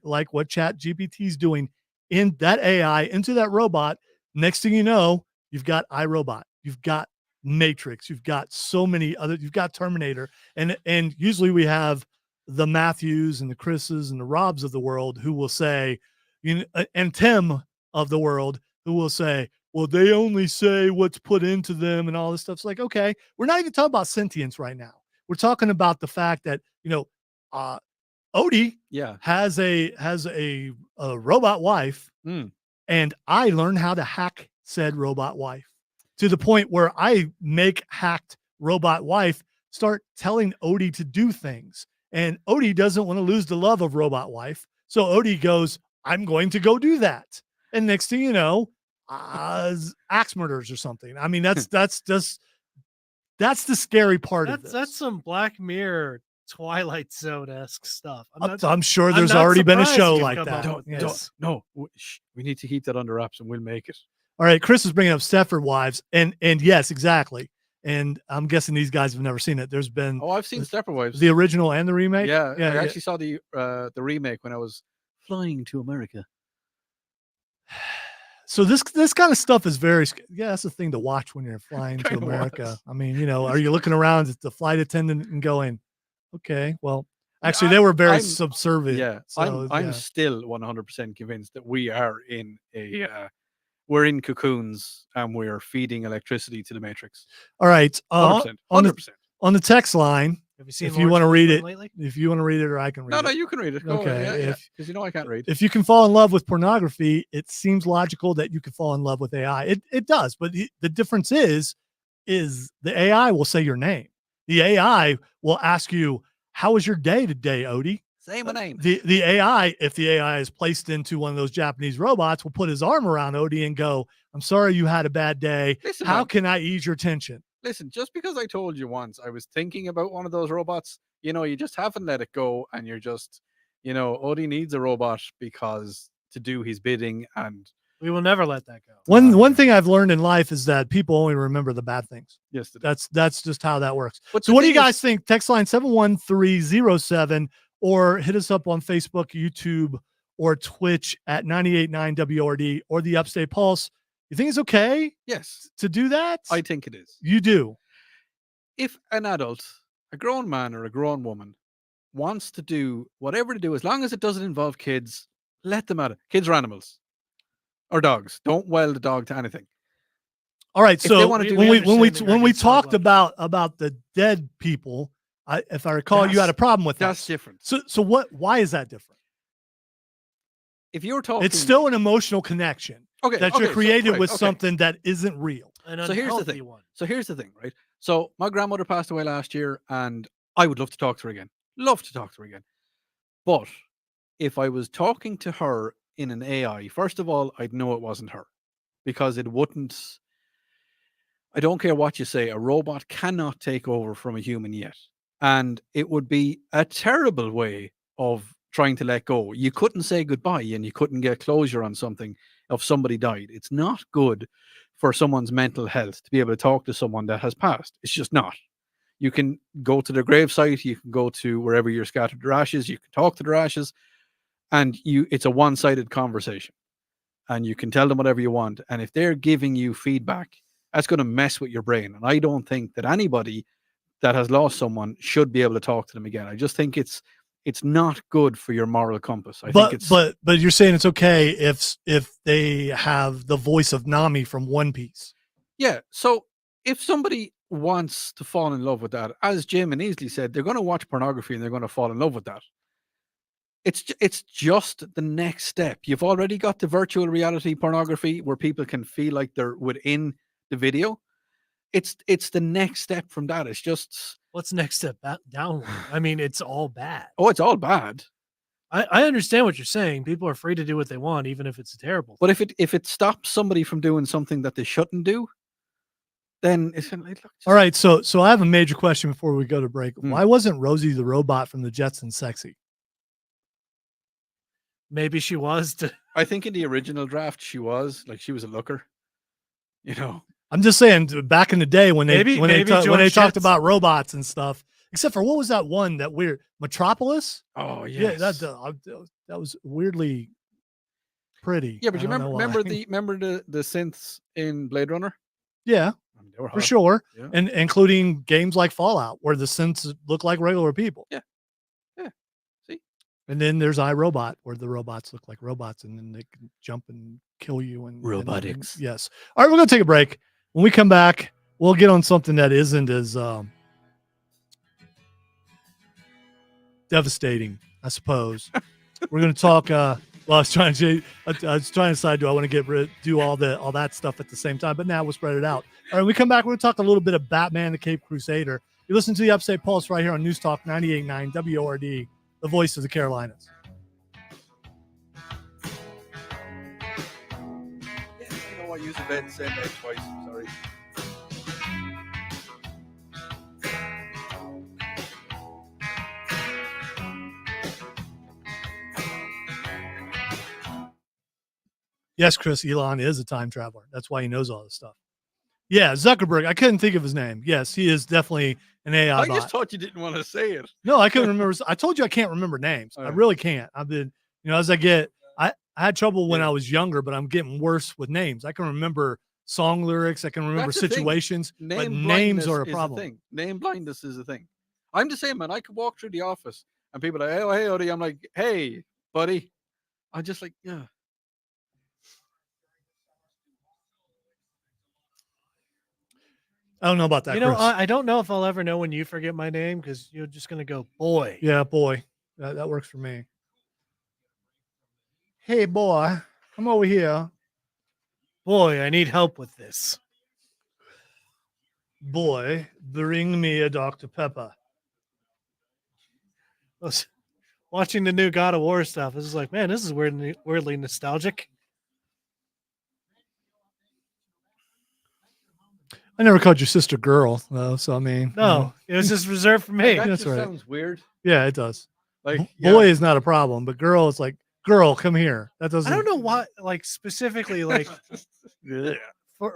like what Chat GPT is doing in that AI into that robot, next thing you know, you've got iRobot, you've got Matrix, you've got so many other, you've got Terminator, and usually we have the Matthews and the Chris's and the Robs of the world who will say, and Tim of the world who will say, well, they only say what's put into them and all this stuff. It's like, okay, we're not even talking about sentience right now. We're talking about the fact that Odie has a robot wife, and I learned how to hack said robot wife to the point where I make hacked robot wife start telling Odie to do things. And Odie doesn't want to lose the love of robot wife. So Odie goes, I'm going to go do that. And next thing you know, axe murders or something. I mean, that's the scary part of this. That's some Black Mirror Twilight Zone-esque stuff. I'm sure there's already been a show like that. No, we need to keep that under wraps and we'll make it. All right, Chris is bringing up Stepford Wives, and yes, exactly. And I'm guessing these guys have never seen it. There's been I've seen Stepford Wives, the original and the remake. Yeah, I actually saw the remake when I was flying to America. So this kind of stuff is very that's the thing to watch when you're flying to America. I mean, are you looking around at the flight attendant and going, okay, well, actually they were very subservient. Yeah, so, I'm still 100% convinced that we are in we're in cocoons and we're feeding electricity to the Matrix. All right. 100%. On the text line, have you seen if you want to read it, lately? if you want to read it, or I can read it. No, you can read it. Go okay. Because I can't read. If you can fall in love with pornography, it seems logical that you could fall in love with AI. It does. But the difference is the AI will say your name. The AI will ask you, how was your day today, Odie? Say my name. The AI, if the AI is placed into one of those Japanese robots, will put his arm around Odie and go, I'm sorry you had a bad day. Listen, how can I ease your tension? Listen, just because I told you once I was thinking about one of those robots, you just haven't let it go, and you're just, Odie needs a robot because to do his bidding, and we will never let that go. One thing I've learned in life is that people only remember the bad things. Yes, that's just how that works. But so what do you guys think? Text line 71307 or hit us up on Facebook, YouTube, or Twitch at 98.9 WRD or the Upstate Pulse. You think it's okay? Yes. To do that? I think it is. You do. If an adult, a grown man or a grown woman, wants to do whatever to do, as long as it doesn't involve kids, let them at it. Kids are animals. Or dogs. Don't weld a dog to anything. All right. If So when we talked about the dead people, if I recall, you had a problem with that. That's different. So why is that different? If you're talking, it's still an emotional connection. That you're created with something that isn't real. So here's the thing. So here's the thing, right? So my grandmother passed away last year, and I would love to talk to her again. Love to talk to her again. But if I was talking to her in an AI, first of all, I'd know it wasn't her, because it wouldn't. I don't care what you say. A robot cannot take over from a human yet. And it would be a terrible way of trying to let go. You couldn't say goodbye and you couldn't get closure on something if somebody died. It's not good for someone's mental health to be able to talk to someone that has passed. It's just not. You can go to their gravesite, you can go to wherever you're scattered their ashes, you can talk to their ashes, and it's a one-sided conversation. And you can tell them whatever you want. And if they're giving you feedback, that's going to mess with your brain. And I don't think that anybody that has lost someone should be able to talk to them again. I just think it's not good for your moral compass. But you're saying it's okay if they have the voice of Nami from One Piece. Yeah. So if somebody wants to fall in love with that, as Jim and Easley said, they're going to watch pornography and they're going to fall in love with that. It's just the next step. You've already got the virtual reality pornography where people can feel like they're within the video. it's the next step from that. It's just What's next step downward? I mean, it's all bad. it's all bad. I understand what you're saying. People are free to do what they want, even if it's a terrible. But if it stops somebody from doing something that they shouldn't do, then it's all right. So I have a major question before we go to break. Hmm. Why wasn't Rosie the robot from the Jetsons sexy? Maybe she was. I think in the original draft she was a looker. You know, I'm just saying, back in the day when they Maybe when they George talked Jetson- about robots and stuff, except for what was that one that weird Metropolis? oh Yeah, yes. that was weirdly pretty. Yeah, but I you don't know remember why. remember the synths in Blade Runner? Yeah, I mean, they were for hot. sure, Yeah. and including games like Fallout where the synths look like regular people. Yeah. See? And then there's iRobot where the robots look like robots and then they can jump and kill you and Robotics. yes. All right, we're gonna take a break. When we come back, we'll get on something that isn't as devastating, I suppose. We're gonna talk. Well, I was trying to decide, do I want to do all that stuff at the same time? But now we'll spread it out. All right, when we come back, we're gonna talk a little bit of Batman: The Caped Crusader. You listen to the Upstate Pulse right here on News Talk 98.9 WORD, the voice of the Carolinas. Yeah, you know what? Use the bed same day twice. Sorry. Yes, Chris, Elon is a time traveler. That's why he knows all this stuff. Yeah, Zuckerberg. I couldn't think of his name. Yes, he is definitely an AI I bot. just thought you didn't want to say it. No, I couldn't remember. I told you I can't remember names. I Alright. really can't. I've been, as I get, I had trouble when Yeah. I was younger, but I'm getting worse with names. I can remember song lyrics. I can remember That's the thing. situations, but Name names blindness are a is problem. thing. Name blindness is a thing. I'm the same, man. I could walk through the office and people are like, "Oh, hey, Odie." I'm like, "Hey, buddy." I'm just like, yeah. I don't know about that, You know, Chris. I don't know if I'll ever know when you forget my name because you're just gonna go, boy. Yeah, boy, that works for me. Hey, boy, come over here. Boy, I need help with this. Boy, bring me a Dr. Pepper. Watching the new God of War stuff, this is like, man, this is weirdly nostalgic. I never called your sister girl, though. So I mean, No, it was just reserved for me. That That's just right. sounds weird. Yeah, it does. Like, Boy is not a problem, but girl is like, girl, come here. That doesn't. I don't know why, like specifically, like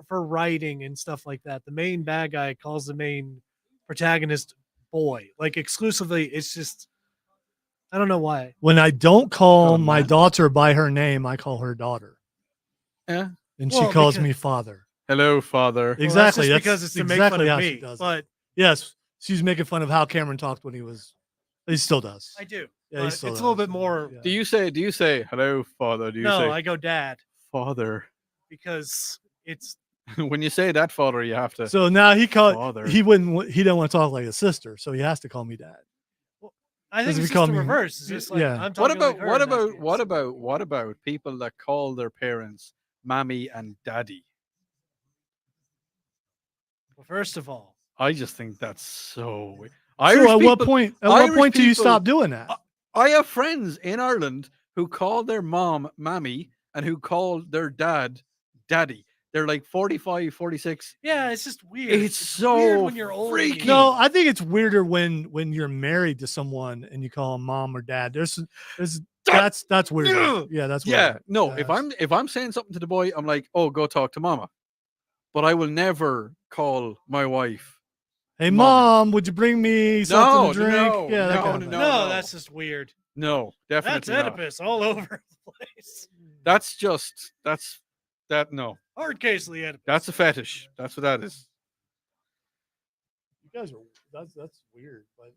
for writing and stuff like that. The main bad guy calls the main protagonist boy, like exclusively. It's just, I don't know why. When I don't call Oh, my man. daughter by her name, I call her daughter, Yeah. and Well, she calls because- me father. Hello, father. Well, Exactly. that's just That's because it's to make exactly fun how of she me. does it. But Yes, she's making fun of how Cameron talked when he was. He still does. I do. Yeah, but he it's a still little does. bit more. Yeah. Do you say hello, father? Do you No, say I go dad father? because it's When you say that, father, you have to. So now he Father. he wouldn't. He don't want to talk like a sister, so he has to call me dad. I think Does it it's become- just the reverse. It's just like yeah. I'm What talking about like her what in that about case. what about people that call their parents mommy and daddy? Well, first of all, I just think that's so weird. So at what people- point? At what Irish point do you people- stop doing that? I have friends in Ireland who call their mom mammy and who call their dad daddy. They're like 45, 46. yeah, it's just weird. It's so weird when you're old. and you freaky. No, I think it's weirder when you're married to someone and you call them mom or dad. There's that's weird. Ugh. Yeah, that's Yeah, weird. no. Yeah, If I'm saying something to the boy, I'm like, "Oh, go talk to mama," but I will never call my wife. Hey, Mommy. mom, would you bring me something to drink? no, yeah, that no, kind of no, thing. No, no. that's just weird. No, That's definitely not. Oedipus all over the place. That's just that. No, Hard case of the Oedipus. that's a fetish. That's what that is. You guys are that's weird, but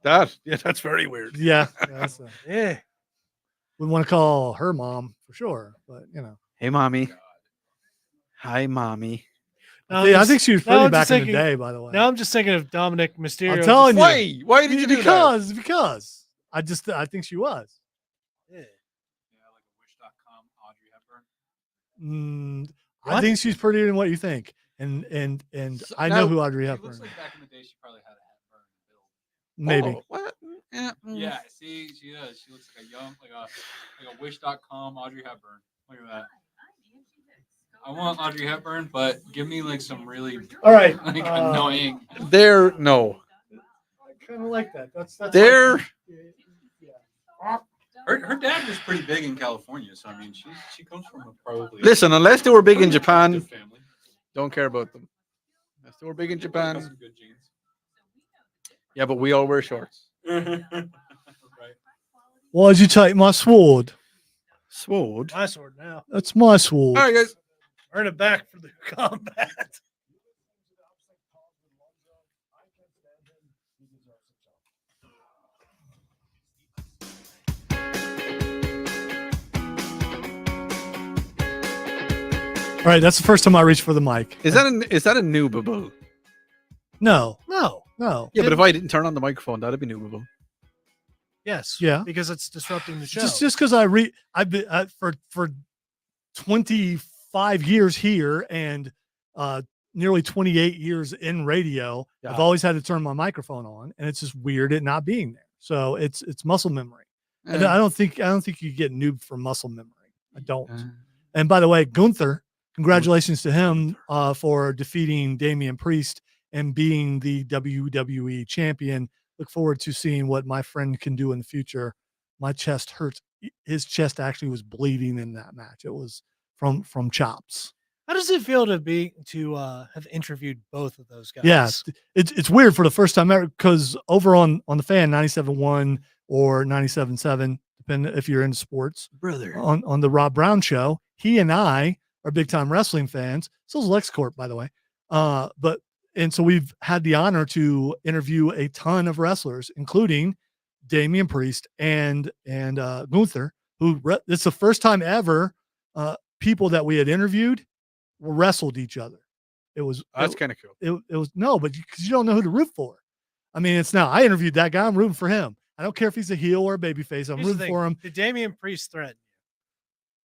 That's very weird. yeah, that's Yeah. we want to call her mom for sure, but Hey, mommy. Hi, mommy. Now yeah, I I'm think just- she was now pretty I'm back just in the thinking- day. By the way, Now I'm just thinking of Dominic Mysterio. I'm telling you. Why did you do that? Because I think she was. Yeah. Yeah, like a wish.com Audrey Hepburn. I What? think she's prettier than what you think. and So I know now- who Audrey She Hepburn. looks like back in the day, she probably had a Hepburn build. Maybe. Oh, what? Yeah, see, she does. She looks like a young, like a Wish.com Audrey Hepburn. Look at that. I want Audrey Hepburn, but give me like some really All right. like annoying. There, no. I kind of like that. That's There. Her dad was pretty big in California, so I mean, she comes from a probably. Listen, unless they were big in pretty Japan, attractive family. don't care about them. Unless they were big in She probably got Japan. some good genes. Yeah, but we all wear shorts. Right. Why'd you take my sword? Sword. My sword now. That's my sword. All right, guys. Earn it back for the combat. All right, that's the first time I reached for the mic. Is that a new bubble? No, No. no. Yeah, but if I didn't turn on the microphone, that'd be new bubble. Yes. Yeah. Because it's disrupting the show. Just because I've been for 25 years here and nearly 28 years in radio. Yeah. I've always had to turn my microphone on, and it's just weird it not being there. So it's muscle memory. And I don't think you get noob from muscle memory. I don't. And by the way, Gunther, congratulations to him for defeating Damian Priest and being the WWE champion. Look forward to seeing what my friend can do in the future. My chest hurts. His chest actually was bleeding in that match. It was from chops. How does it feel to have interviewed both of those guys? Yeah, it's weird for the first time ever because over on the fan 97.1 or 97.7, depending if you're into sports, Brother. on the Rob Brown show, he and I are big time wrestling fans. So is LexCorp, by the way. And so we've had the honor to interview a ton of wrestlers, including Damian Priest and Gunther, who it's the first time ever people that we had interviewed wrestled each other. That's kind of cool. It was no, but because you don't know who to root for. I mean, it's now I interviewed that guy. I'm rooting for him. I don't care if he's a heel or a babyface. I'm Here's the rooting thing. for him. Did Damian Priest threaten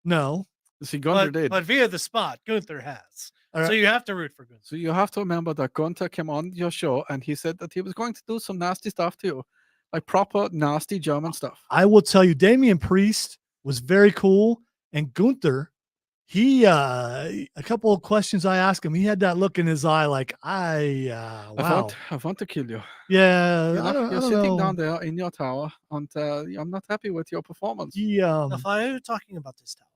No. See, Gunther did. But via the spot, Gunther has. All right. So you have to root for Gunther. So you have to remember that Gunther came on your show and he said that he was going to do some nasty stuff to you, like proper nasty German stuff. I will tell you, Damian Priest was very cool, and Gunther, he a couple of questions I asked him, he had that look in his eye, like wow, I want to kill you. Yeah, You're sitting down there in your tower, and I'm not happy with your performance. Yeah, Why are you talking about this tower?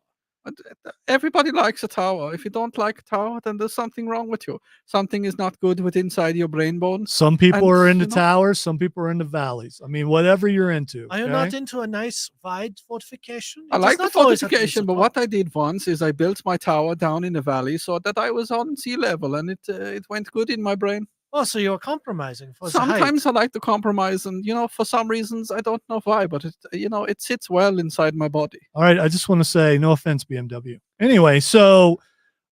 Everybody likes a tower. If you don't like a tower, then there's something wrong with you. Something is not good with inside your brain bones. Some people And, are into you know- towers, some people are into valleys. I mean, whatever you're into. Are you okay? not into a nice wide fortification? I It like does the not always have to be fortification, but so what I did once is I built my tower down in a valley so that I was on sea level, and it went good in my brain. Oh, so you're compromising for the height. Sometimes I like to compromise, and for some reasons I don't know why, but it sits well inside my body. All right, I just want to say, no offense, BMW. Anyway, so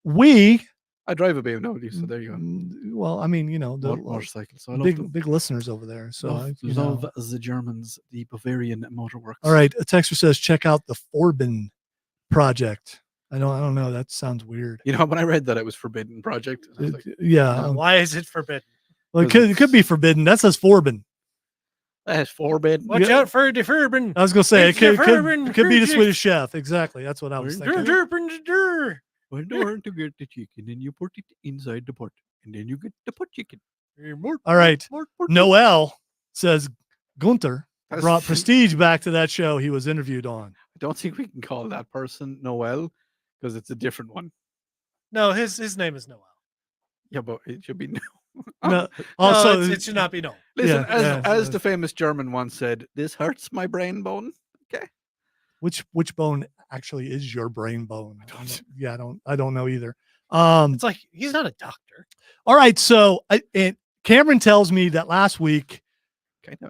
I drive a BMW, so there you go. well, I mean, the Motorcycles. So I love them. big listeners over there. So love the Germans, the Bavarian motorworks. All right, a texter says check out the Forbin project. I don't know. That sounds weird. When I read that it was Forbidden Project, I was like, Yeah. Why is it forbidden? Well, it could be forbidden. That says Forbin. that's forbidden. Watch out for the Forbidden. I was gonna say it It's the could Forbidden be the project. Swedish chef. Exactly. That's what I was thinking. When you want to get the chicken and you put it inside the pot, and then you get the pot chicken. All right. Noel says Gunther That's- brought prestige back to that show he was interviewed on. I don't think we can call that person Noel because it's a different one. No, his name is Noel. Yeah, but it should be No, also, it should not be Noel. Listen, Yeah, as the famous German once said, "This hurts my brain bone." Okay. which bone actually is your brain bone? I don't know either. It's like he's not a doctor. All right, so Cameron tells me that last week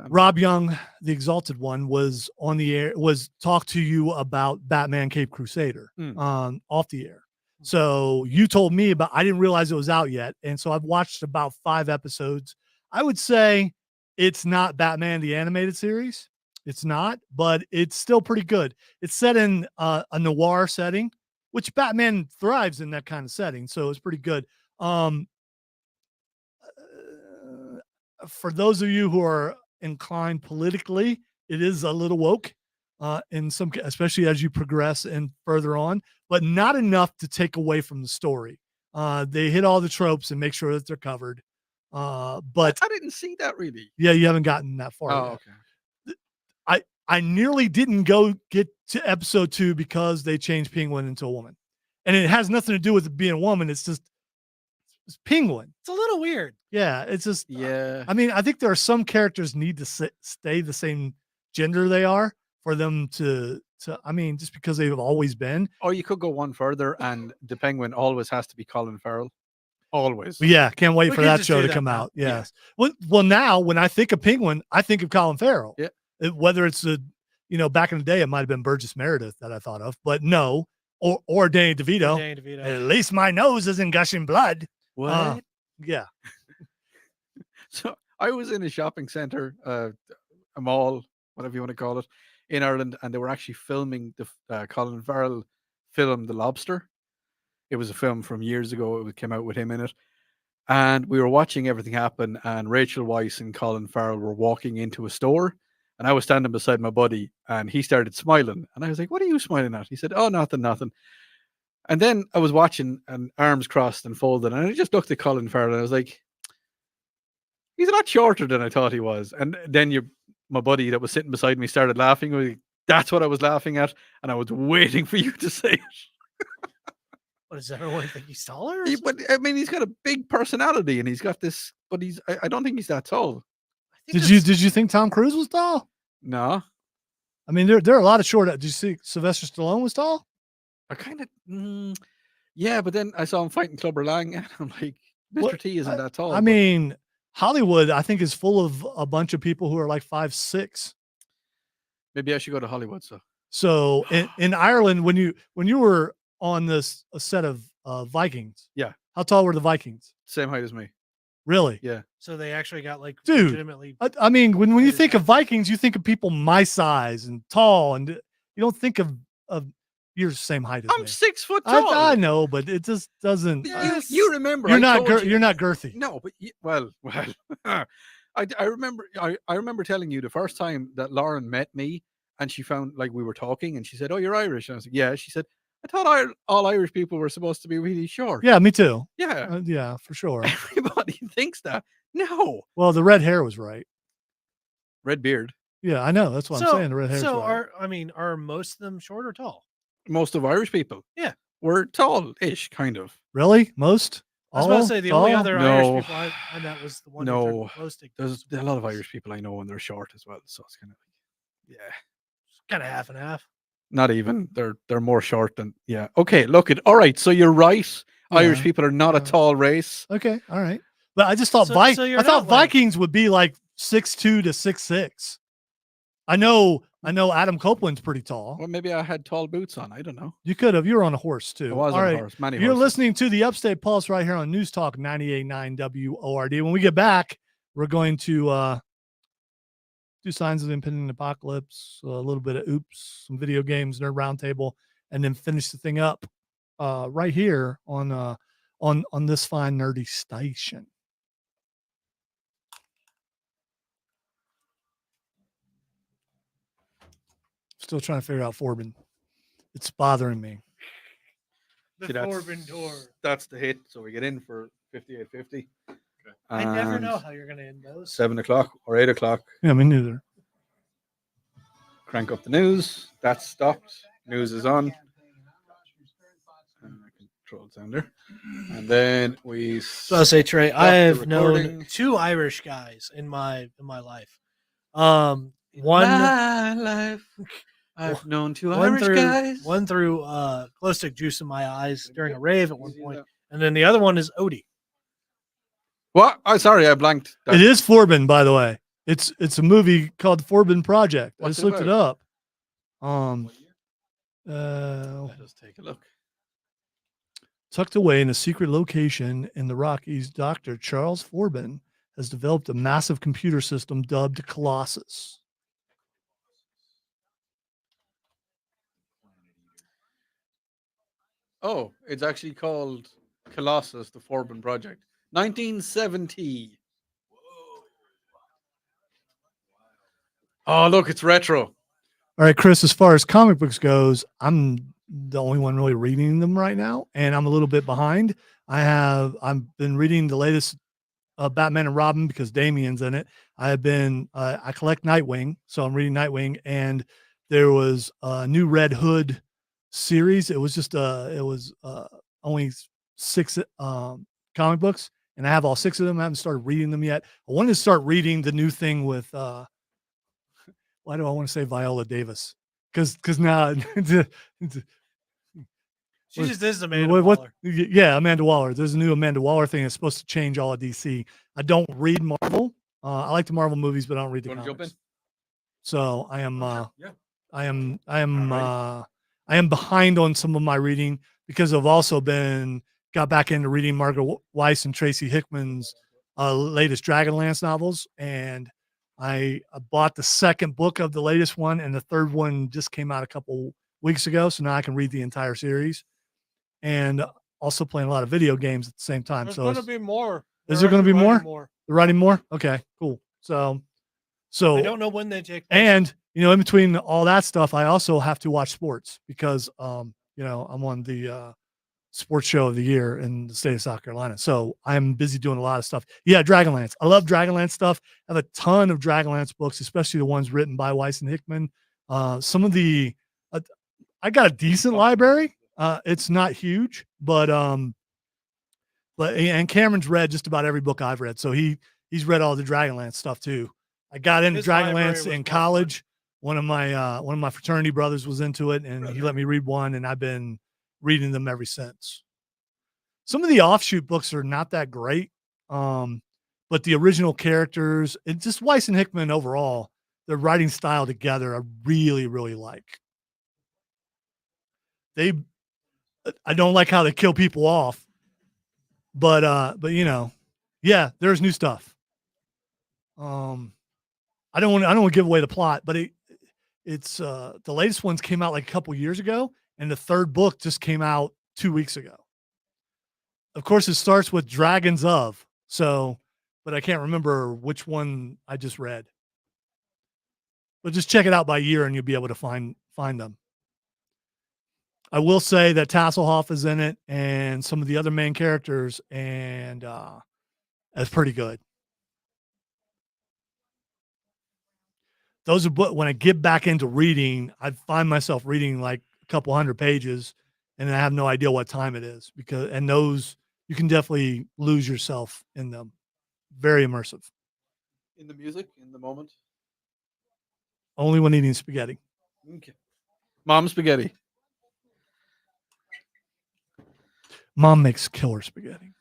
Rob Young, the Exalted One, was on the air, was talked to you about Batman Cape Crusader off the air. So you told me about, I didn't realize it was out yet. And so I've watched about 5 episodes. I would say it's not Batman, the animated series. It's not, but it's still pretty good. It's set in a noir setting, which Batman thrives in that kind of setting. So it's pretty good. Um, for those of you who are inclined politically, it is a little woke, in some, especially as you progress and further on, but not enough to take away from the story. They hit all the tropes and make sure that they're covered. But I didn't see that really. yeah, you haven't gotten that far. Oh, yet. okay. I nearly didn't go get to episode 2 because they changed Penguin into a woman, and it has nothing to do with it being a woman. It's just it's Penguin. It's a little weird. Yeah, it's just Yeah. I mean, I think there are some characters need to stay the same gender they are for them to. I mean, just because they've always been. Or you could go one further, and the Penguin always has to be Colin Farrell. Always. But yeah, can't wait We for could that just show do to that come now. out. Yes. Well, now when I think of Penguin, I think of Colin Farrell. Yeah. Whether it's back in the day, it might have been Burgess Meredith that I thought of, but no, or Danny DeVito. Danny DeVito. At least my nose isn't gushing blood. What? Yeah. So I was in a shopping center, a mall, whatever you want to call it, in Ireland, and they were actually filming the Colin Farrell film, The Lobster. It was a film from years ago. It came out with him in it. And we were watching everything happen, and Rachel Weisz and Colin Farrell were walking into a store, and I was standing beside my buddy, and he started smiling. And I was like, "What are you smiling at?" He said, "Oh, nothing, nothing." And then I was watching, and arms crossed and folded, and I just looked at Colin Farrell, and I was like, "He's a lot shorter than I thought he was." And then my buddy that was sitting beside me started laughing. Like, that's what I was laughing at, and I was waiting for you to say it. What does everyone think he's taller? But I mean, he's got a big personality, and he's got this. But I don't think he's that tall. Did you think Tom Cruise was tall? No, I mean, there are a lot of short. Did you see Sylvester Stallone was tall? I kind of. Yeah, but then I saw him fighting Clubber Lang, and I'm like, Mr. Well, T isn't that tall. I mean, Hollywood, I think, is full of a bunch of people who are like 5'6". Maybe I should go to Hollywood. So in Ireland, when you were on this a set of Vikings, Yeah, how tall were the Vikings? same height as me. Really? Yeah. So they actually got like Dude, legitimately. I mean, when you think of Vikings, you think of people my size and tall, and you don't think of you're the same height as I'm me. 6 foot tall. I know, but it just doesn't. You remember? You're not girthy. No, but well. I remember. I remember telling you the first time that Lauren met me, and she found like we were talking, and she said, "Oh, you're Irish," and I was like, "Yeah." She said, "I thought all Irish people were supposed to be really short." Yeah, me too. Yeah, yeah, for sure. Everybody thinks that. No, Well, the red hair was right. red beard. Yeah, I know. That's what I'm saying. The red hair. So right. are most of them short or tall? Most of Irish people, Yeah, were tall-ish, kind of. Really? Most? I was about to say the only other No. Irish people I met was the one. who No, took close to there's a lot of Irish people I know, and they're short as well. So it's kind of like, yeah, kind of half and half. not even. They're more short than yeah. Okay, look it. All right, so you're right. Irish Yeah, people are not a tall race. Okay, all right. But I just thought So I you're thought not like- Vikings would be like 6'2" to 6'6". I know Adam Copeland's pretty tall. Well, maybe I had tall boots on. I don't know. You could have. You were on a horse too. I was All on a right. horse. Many You're horses. listening to the Upstate Pulse right here on News Talk 98.9 WORD. When we get back, we're going to do Signs of the Impending Apocalypse, a little bit of Oops, some video games, Nerd Roundtable, and then finish the thing up right here on this fine nerdy station. Still trying to figure out Forbin. It's bothering me. The See, that's- Forbin door. That's the hit. So we get in for 58.50. I never And know how you're gonna end those. 7:00 or 8:00. Yeah, me neither. Crank up the news. That's stopped. News is on. Control sounder. And then we. So I say, Trey, I the have known recording. 2 Irish guys in my life. One My life. I've known 2 Irish guys. one through glow stick juice in my eyes during a rave at one point, and then the other one is Odie. What? Oh, sorry, I blanked. It is Forbin, by the way. It's a movie called Forbin Project. I What's just it looked it up. Let us take a look. Tucked away in a secret location in the Rockies, Dr. Charles Forbin has developed a massive computer system dubbed Colossus. Oh, it's actually called Colossus, the Forbin Project. 1970. Oh, look, it's retro. All right, Chris, as far as comic books goes, I'm the only one really reading them right now, and I'm a little bit behind. I've been reading the latest Batman and Robin because Damien's in it. I collect Nightwing, so I'm reading Nightwing, and there was a new Red Hood series. It was just only 6 comic books, and I have all 6 of them. I haven't started reading them yet. I wanted to start reading the new thing with why do I want to say Viola Davis? Because now She just is Amanda Waller. Yeah, Amanda Waller. There's a new Amanda Waller thing that's supposed to change all of DC. I don't read Marvel. I like the Marvel movies, but I don't read the comics. So I am I am behind on some of my reading because I've also got back into reading Margaret Weiss and Tracy Hickman's latest Dragonlance novels, and I bought the second book of the latest one, and the third one just came out a couple weeks ago, so now I can read the entire series. And also playing a lot of video games at the same time. There's so going to be more. Is there going to be more? They're writing more? Okay, cool. So I don't know when they take place. And in between all that stuff, I also have to watch sports because I'm on the sports show of the year in the state of South Carolina. So I'm busy doing a lot of stuff. Yeah, Dragonlance. I love Dragonlance stuff. I have a ton of Dragonlance books, especially the ones written by Weiss and Hickman. Some of the I got a decent library. It's not huge, but Cameron's read just about every book I've read. So he's read all the Dragonlance stuff too. I got into Dragonlance in college. One of my fraternity brothers was into it, and he let me read one, and I've been reading them ever since. Some of the offshoot books are not that great, but the original characters and just Weiss and Hickman overall, their writing style together, I really, really like. I don't like how they kill people off, but yeah, there's new stuff. I don't want to give away the plot, but it's the latest ones came out like a couple years ago, and the third book just came out 2 weeks ago. Of course, it starts with Dragons of, but I can't remember which one I just read. But just check it out by year, and you'll be able to find them. I will say that Tasselhoff is in it and some of the other main characters, and that's pretty good. Those are when I get back into reading, I find myself reading like a couple hundred pages, and I have no idea what time it is and those you can definitely lose yourself in them. Very immersive. In the music, in the moment. Only when eating spaghetti. Okay. Mom spaghetti. Mom makes killer spaghetti.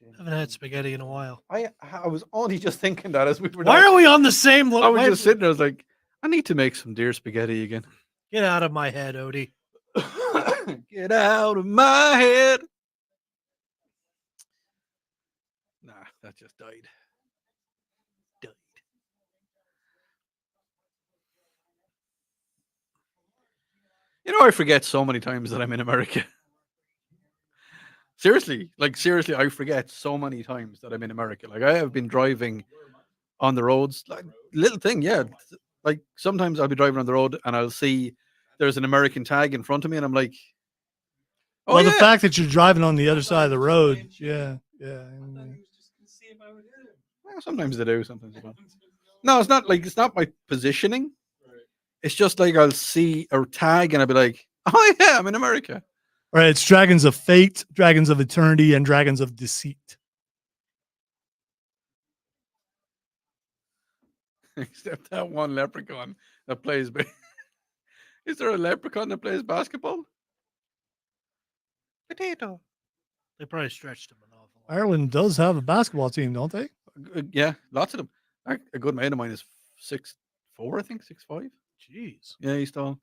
I haven't had spaghetti in a while. I was only just thinking that as we were. Why are we on the same? I was just sitting there. I was like, I need to make some deer spaghetti again. Get out of my head, Odie. Get out of my head. Nah, that just died. I forget so many times that I'm in America. Seriously, I forget so many times that I'm in America. Like, I have been driving on the roads, like little thing, yeah. Like, sometimes I'll be driving on the road and I'll see there's an American tag in front of me, and I'm like, oh, well, the fact that you're driving on the other side of the road, yeah. Well, sometimes they do, sometimes they don't. No, it's not my positioning. It's just like I'll see a tag and I'll be like, oh yeah, I'm in America. Right, it's Dragons of Fate, Dragons of Eternity, and Dragons of Deceit. Except that one leprechaun that plays. Is there a leprechaun that plays basketball? Potato. They probably stretched him an awful lot. Ireland does have a basketball team, don't they? Yeah, lots of them. A good mate of mine is 6'4", I think, 6'5". Jeez. Yeah, he's tall.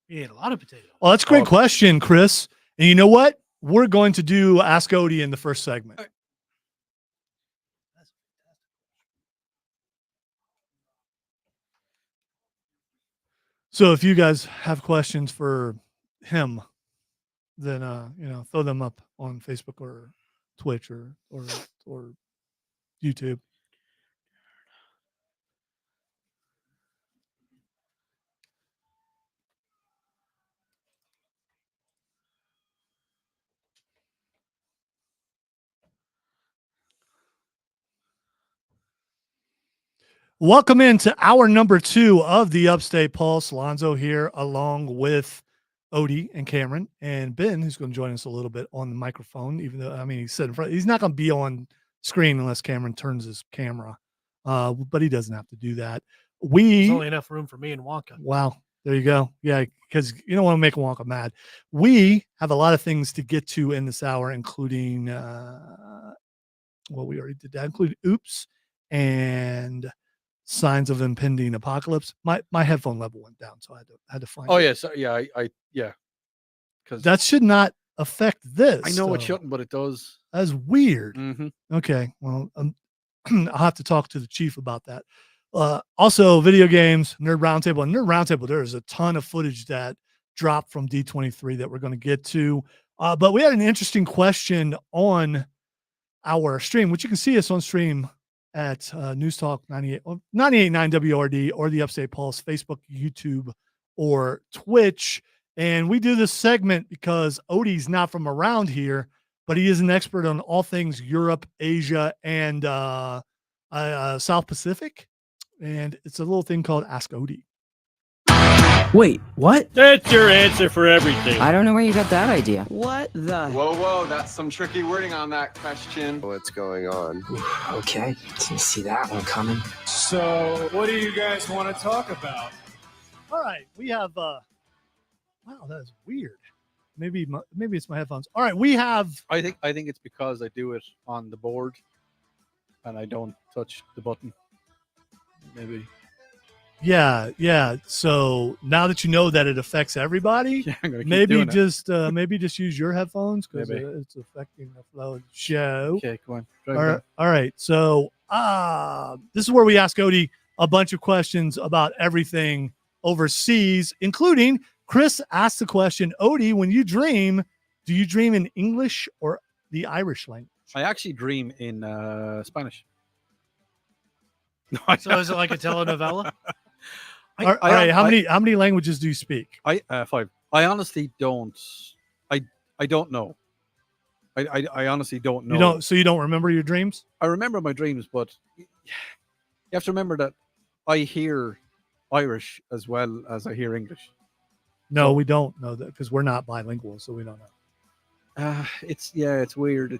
He ate a lot of potatoes. Well, that's a great question, Chris. And you know what? We're going to do Ask Odie in the first segment. So if you guys have questions for him, then throw them up on Facebook or Twitch or YouTube. Welcome into hour number 2 of the Upstate Pulse. Lonzo here, along with Odie and Cameron and Ben, who's going to join us a little bit on the microphone. Even though, he said in front, he's not going to be on screen unless Cameron turns his camera, but he doesn't have to do that. There's only enough room for me and Wonka. Wow, there you go. Yeah, because you don't want to make Wonka mad. We have a lot of things to get to in this hour, including we already did that, including Oops and signs of impending apocalypse. My headphone level went down, so I had to find. Oh it. yes, yeah, yeah. Because That should not affect this. I know it though. shouldn't, but it does. That's weird. Mm-hmm. Okay, well, I'll have to talk to the chief about that. Also, video games, Nerd Roundtable. And Nerd Roundtable, there's a ton of footage that dropped from D23 that we're going to get to. But we had an interesting question on our stream, which you can see us on stream at News Talk 98.9 WRD or the Upstate Pulse, Facebook, YouTube, or Twitch. And we do this segment because Odie's not from around here, but he is an expert on all things Europe, Asia, and South Pacific. And it's a little thing called Ask Odie. Wait, what? That's your answer for everything. I don't know where you got that idea. What the? Whoa, that's some tricky wording on that question. What's going on? Okay, didn't see that one coming. So, what do you guys want to talk about? All right, we have. Wow, that is weird. Maybe it's my headphones. All right, we have. I think it's because I do it on the board, and I don't touch the button. Maybe. Yeah. So now that you know that it affects everybody, maybe just use your headphones because it's affecting the flow of the show. Okay, go on. All right. So this is where we ask Odie a bunch of questions about everything overseas, including Chris asked the question, Odie, when you dream, do you dream in English or the Irish language? I actually dream in Spanish. So is it like a telenovela? All right. How many languages do you speak? 5. I honestly don't. I don't know. I honestly don't know. You don't remember your dreams? I remember my dreams, but you have to remember that I hear Irish as well as I hear English. No, we don't know that because we're not bilingual, so we don't know. It's weird.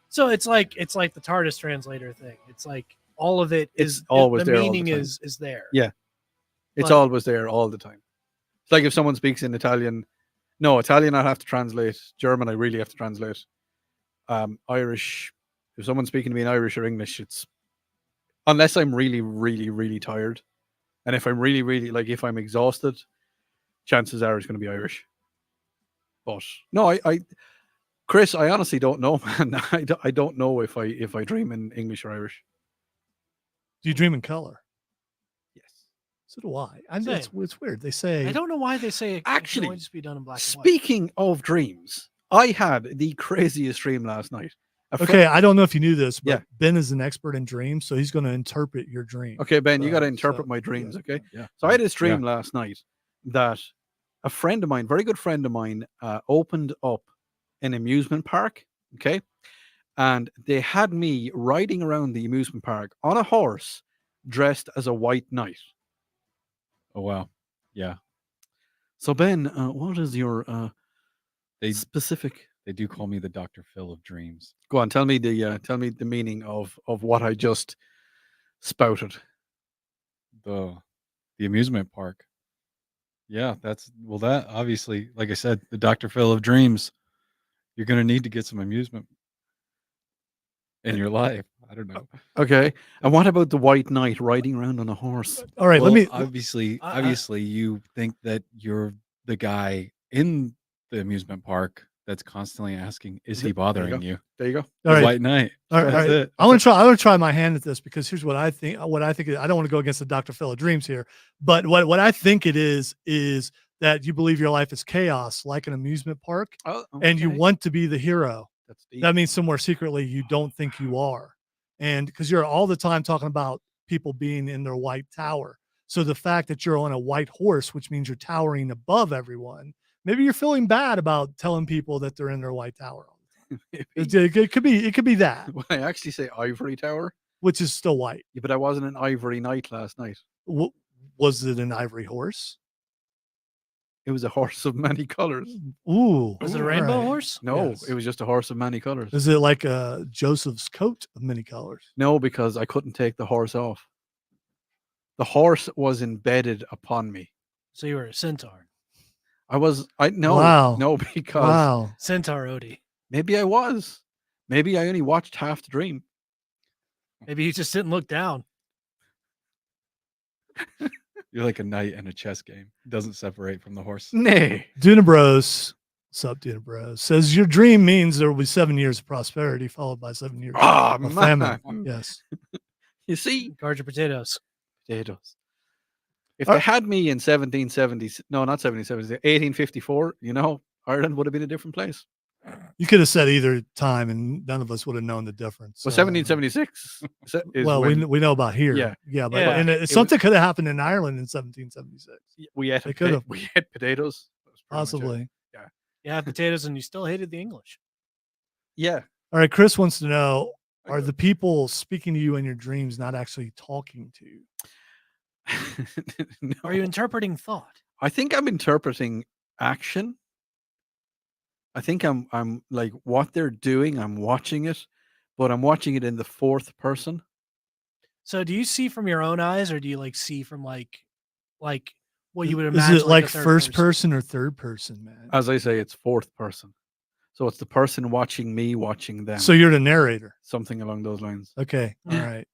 So it's like the TARDIS translator thing. It's like all of it is always the there. meaning is there. Yeah, it's always there all the time. It's like if someone speaks in Italian. No, Italian I have to translate. German I really have to translate. Irish, if someone's speaking to me in Irish or English, it's unless I'm really, really, really tired, and if I'm really, really if I'm exhausted, chances are it's going to be Irish. But no, Chris, I honestly don't know, man. I don't know if I dream in English or Irish. Do you dream in color? Yes. So do I. It's weird. They say I don't know why they say it actually can just be done in black and white. Speaking of dreams, I had the craziest dream last night. Okay, I don't know if you knew this, but Ben is an expert in dreams, so he's going to interpret your dream. Okay, Ben, you got to interpret my dreams, okay? Yeah. So I had this dream last night that a friend of mine, very good friend of mine, opened up an amusement park, okay? And they had me riding around the amusement park on a horse dressed as a white knight. Oh, wow. Yeah. So, Ben, what is your specific... They do call me the Dr. Phil of dreams. Go on, tell me the meaning of what I just spouted. The amusement park. Yeah, that obviously, like I said, the Dr. Phil of dreams. You're going to need to get some amusement in your life. I don't know. Okay. And what about the white knight riding around on a horse? All right, Well, let me obviously you think that you're the guy in the amusement park that's constantly asking, "Is There he you bothering go. you?" There you go. All The right. White Knight. All right, That's all right. it. I want to try my hand at this because here's what I think. What I think I don't want to go against the Dr. Phil of Dreams here, but what I think it is that you believe your life is chaos, like an amusement park, Oh, and you okay. want to be the hero. That's deep. That means somewhere secretly you don't think you are, and because you're all the time talking about people being in their white tower. So the fact that you're on a white horse, which means you're towering above everyone, maybe you're feeling bad about telling people that they're in their white tower. It could be that, Well, I actually say ivory tower. which is still white. Yeah, but I wasn't an ivory knight last night. Was it an ivory horse? It was a horse of many colors. Ooh. Was it a all rainbow right. horse? No, Yes. it was just a horse of many colors. Is it like Joseph's coat of many colors? No, because I couldn't take the horse off. The horse was embedded upon me. So you were a centaur. No, because Wow. Centaur Odie. maybe I was. Maybe I only watched half the dream. Maybe you just didn't look down. You're like a knight in a chess game. Doesn't separate from the horse. Nay. Duna Bros. What's up, Duna Bros? Says your dream means there will be 7 years of prosperity followed by 7 years Ah, of famine. man. Yes. You see, Guard your potatoes. potatoes. If they had me in 1770, no, not 1770, 1854, Ireland would have been a different place. You could have said either time and none of us would have known the difference. Well, 1776 is well, when we know about here. Yeah. Yeah. But Yeah. and something could have happened in Ireland in 1776. we ate They could have. we ate potatoes. That was pretty much it. Possibly. You had potatoes and you still hated the English. Yeah. All right. Chris wants to know, are the people speaking to you in your dreams not actually talking to you? No. Are you interpreting thought? I think I'm interpreting action. I think I'm like what they're doing, I'm watching it, but I'm watching it in the fourth person. So do you see from your own eyes, or do you like see from like what you would Is imagine? it like a third first person or third person, man? As I say, it's fourth person. So it's the person watching me, watching them. So you're the narrator. Something along those lines. Okay. All right.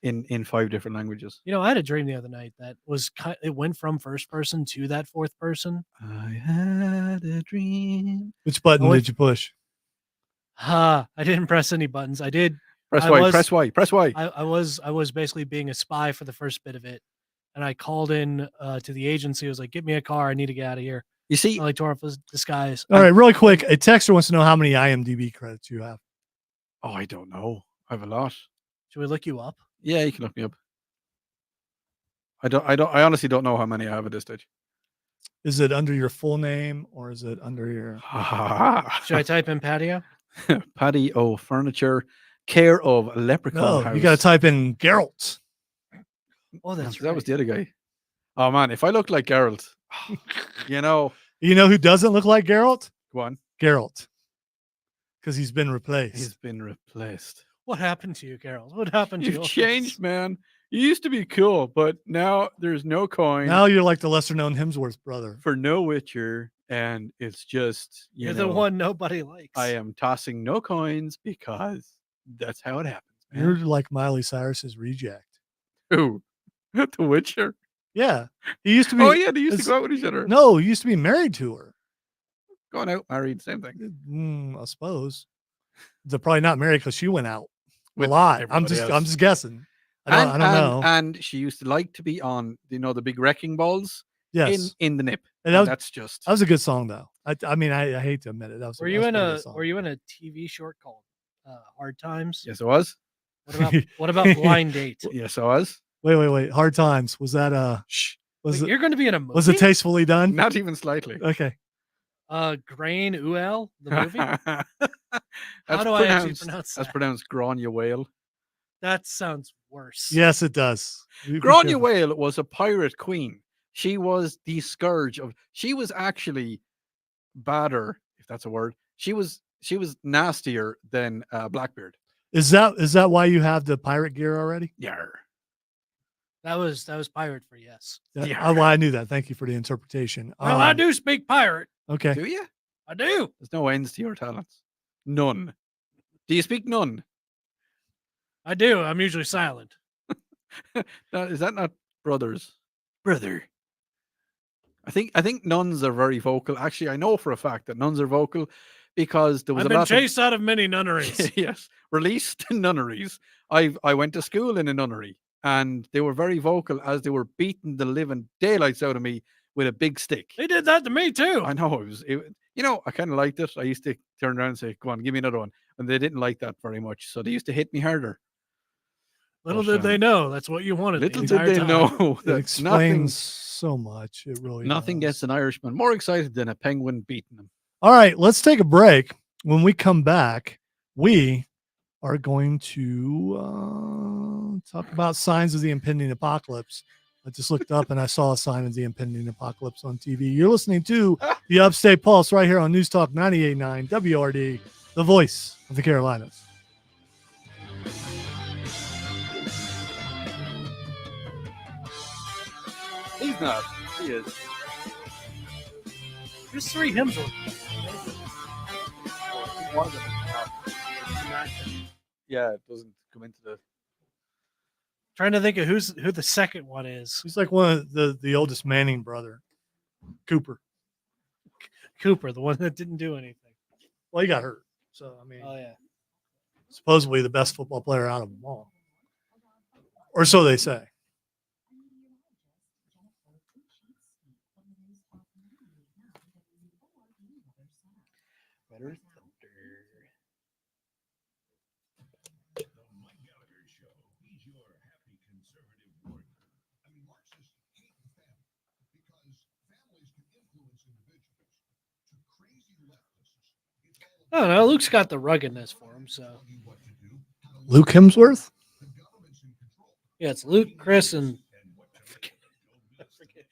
In 5 different languages. You know, I had a dream the other night that was it went from first person to that fourth person. I had a dream. Which button did you push? I didn't press any buttons. I did. Press Y, press Y, press Y. I was basically being a spy for the first bit of it, and I called in to the agency. I was like, "Get me a car. I need to get out of here." You see, I like tore off his disguise. All right, really quick. A texter wants to know how many IMDb credits you have. Oh, I don't know. I have a lot. Should we look you up? Yeah, you can look me up. I honestly don't know how many I have at this stage. Is it under your full name or is it under your Should I type in patio? Patio furniture, care of Leprechaun No, House. you got to type in Geralt. Oh, that's That was the other guy. Oh man, if I look like Geralt, You know who doesn't look like Geralt? Go on. Geralt. Because he's been replaced. He's been replaced. What happened to you, Carol? What happened to you? You've changed, man. You used to be cool, but now there's no coin. Now you're like the lesser known Hemsworth brother. For no Witcher, and it's just You're the one nobody likes. I am tossing no coins because that's how it happens. Man. You're like Miley Cyrus's reject. Who? The Witcher? Yeah. He used to be. Oh yeah, they used to go out with each other. No, he used to be married to her. Going out, married, same thing. I suppose. They're probably not married because she went out With a lot. I'm everybody just else. guessing. I don't know. And she used to like to be on, the big wrecking balls. Yes. In the nip. And that was, that's just. That was a good song though. I mean, I hate to admit it. That was. Were you in a TV short called Hard Times? Yes, I was. What about Blind Date? Yes, I was. Wait. Hard Times. Was that Was Wait, it? you're going to be in a movie? Was it tastefully done? Not even slightly. Okay. Grain Uel, the movie. How do I actually pronounce that? That's pronounced Grania Whale. That sounds worse. Yes, it does. Grania Whale was a pirate queen. She was the scourge of. She was actually badder, if that's a word. She was nastier than Blackbeard. Is that why you have the pirate gear already? Yeah. That was pirate for yes. Well, I knew that. Thank you for the interpretation. Well, I do speak pirate. Okay. Do you? I do. There's no ends to your talents. None. Do you speak none? I do. I'm usually silent. Is that not brothers? Brother. I think nuns are very vocal. Actually, I know for a fact that nuns are vocal because there was I've a been lot chased out of many nunneries. yes, released nunneries. I went to school in a nunnery, and they were very vocal as they were beating the living daylights out of me with a big stick. They did that to me too. I know I kind of liked it. I used to turn around and say, "Go on, give me another one," and they didn't like that very much, so they used to hit me harder. Little But, did they know that's what you wanted. Little the did entire they time. know It that explains so much. It really nothing does. gets an Irishman more excited than a penguin beating him. All right, let's take a break. When we come back, we are going to talk about signs of the impending apocalypse. I just looked up and I saw a sign of the impending apocalypse on TV. You're listening to the Upstate Pulse right here on News Talk 98.9 WRD, the voice of the Carolinas. He's not. He is. There's 3 Hemsworth. Yeah, it doesn't come into the. Trying to think of who the second one is. He's like one of the oldest Manning brother, Cooper. Cooper, the one that didn't do anything. Well, he got hurt. So, I mean, Oh yeah. supposedly the best football player out of them all. Or so they say. Better I don't know. Luke's got the ruggedness for him, so Luke Hemsworth? yeah, it's Luke, Chris, and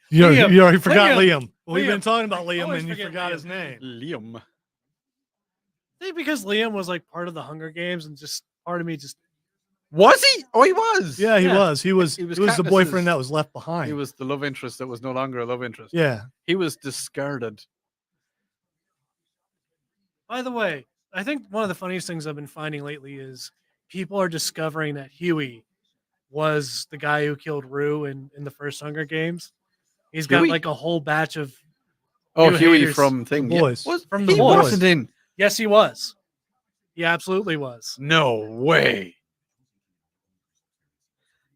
You Liam. already forgot Liam. Liam. We've been Liam. talking about I Liam always and you forget forgot Liam. his name. Liam. I think because Liam was like part of the Hunger Games, and just part of me just Was he? Oh, he was. Yeah, he Yeah. was. He was the Katniss's- boyfriend that was left behind. He was the love interest that was no longer a love interest. Yeah. He was discarded. By the way, I think one of the funniest things I've been finding lately is people are discovering that Huey was the guy who killed Rue in the first Hunger Games. He's got Huey? like a whole batch of Oh, new Huey haters. from Thing. The Boys. Yeah. Was, From The he Boys. wasn't in. Yes, he was. He absolutely was. No way.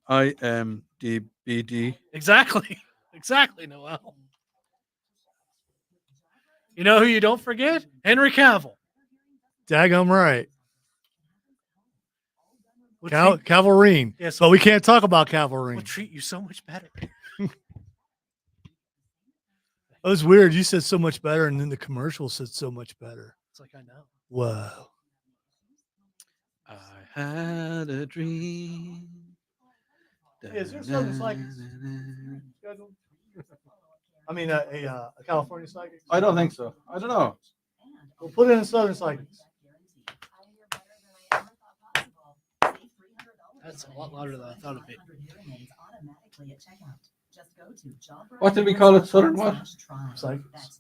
IMDb. Exactly. Exactly, Noel. You know who you don't forget? Henry Cavill. Daggum right. Will Calvarine. Yes. But we can't talk about will Calvarine. treat you so much better. It was weird. You said so much better, and then the commercial said so much better. It's like I know. Wow. I had a dream. Is there something Psychics scheduled? I mean, a California Psychics? I don't think so. I don't know. We'll put it in Southern Psychics. That's a lot louder than I thought it'd be. What did we call it? Southern what? Psychics.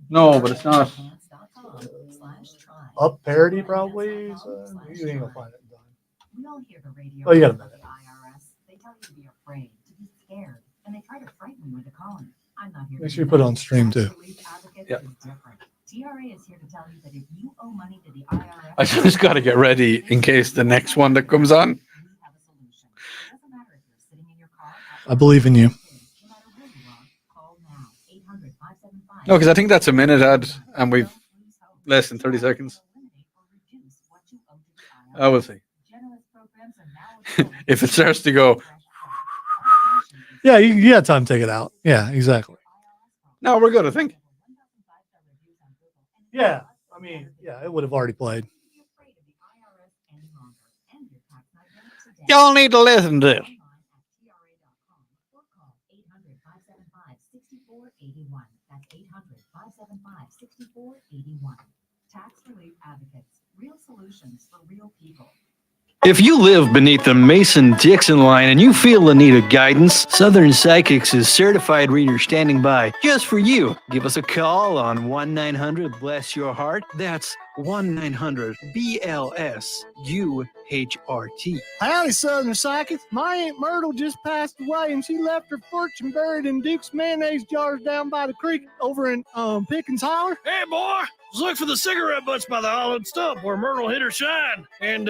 No, but it's not. Up parody, probably. So you ain't gonna find it. We all hear the radio. Oh, you got a minute. The IRS. They tell you to be afraid, to be scared, and they try to frighten you into calling. I'm not here. Make sure you put it on stream, too. Yeah. TRA is here to tell you that if you owe money to the IRS, I just got to get ready in case the next one that comes on. I believe in you. No, because I think that's a minute ad, and we've less than 30 seconds. I will see. If it starts to go, Yeah, you got time to take it out. Yeah, exactly. no, we're good, I think. Yeah, I mean, yeah, it would have already played. Y'all need to listen to it. That's 800-575-6481. Tax Relief Advocates. Real solutions for real people. If you live beneath the Mason-Dixon line and you feel the need of guidance, Southern Psychics is certified reader standing by just for you. Give us a call on 1-900-BLESS-YOUR-HEART. That's 1-900-BLS-UHRT. Howdy, Southern Psychics. My Aunt Myrtle just passed away, and she left her fortune buried in Duke's mayonnaise jars down by the creek over in Pickens Holler. Hey, boy, Just look for the cigarette butts by the hollowed stump where Myrtle hit her shine, and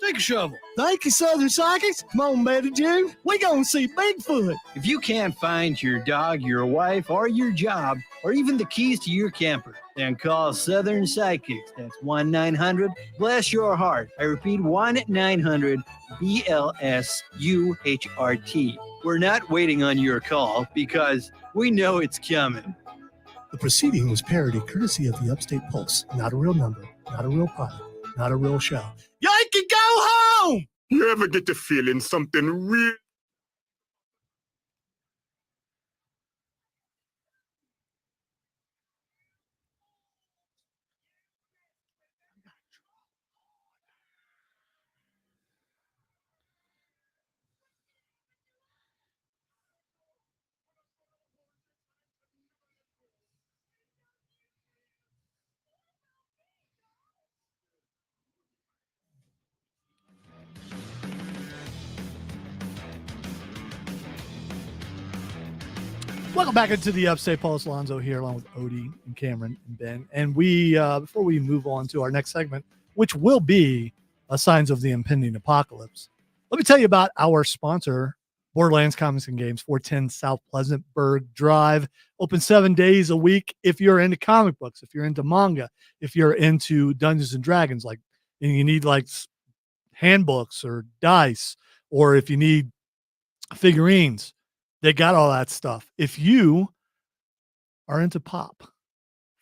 take a shovel. Thank you, Southern Psychics. Come on, Betty June. We gonna see Bigfoot. If you can't find your dog, your wife, or your job, or even the keys to your camper, then call Southern Psychics. That's 1-900-BLESS YOUR HEART. I repeat, 1-900-BLSUHRT. We're not waiting on your call because we know it's coming. The proceeding was parody courtesy of the Upstate Pulse. Not a real number, not a real product, not a real show. Yankee, go home! You ever get to feeling something real? Welcome back into the Upstate Pulse. Alonzo here, along with Odie and Cameron and Ben. And we, before we move on to our next segment, which will be signs of the impending apocalypse, let me tell you about our sponsor, Borderlands Comics and Games, 410 South Pleasantburg Drive. Open 7 days a week. If you're into comic books, if you're into manga, if you're into Dungeons and Dragons, like, and you need like handbooks or dice, or if you need figurines, they got all that stuff. If you are into pop,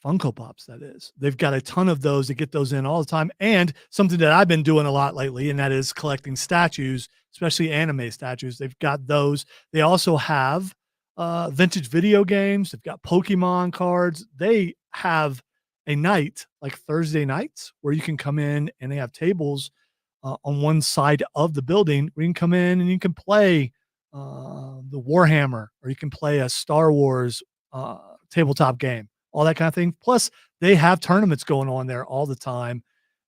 Funko Pops, that is, they've got a ton of those. They get those in all the time. And something that I've been doing a lot lately, and that is collecting statues, especially anime statues. They've got those. They also have vintage video games. They've got Pokemon cards. They have a night, like Thursday nights, where you can come in and they have tables on one side of the building where you can come in and you can play the Warhammer, or you can play a Star Wars tabletop game, all that kind of thing. Plus, they have tournaments going on there all the time.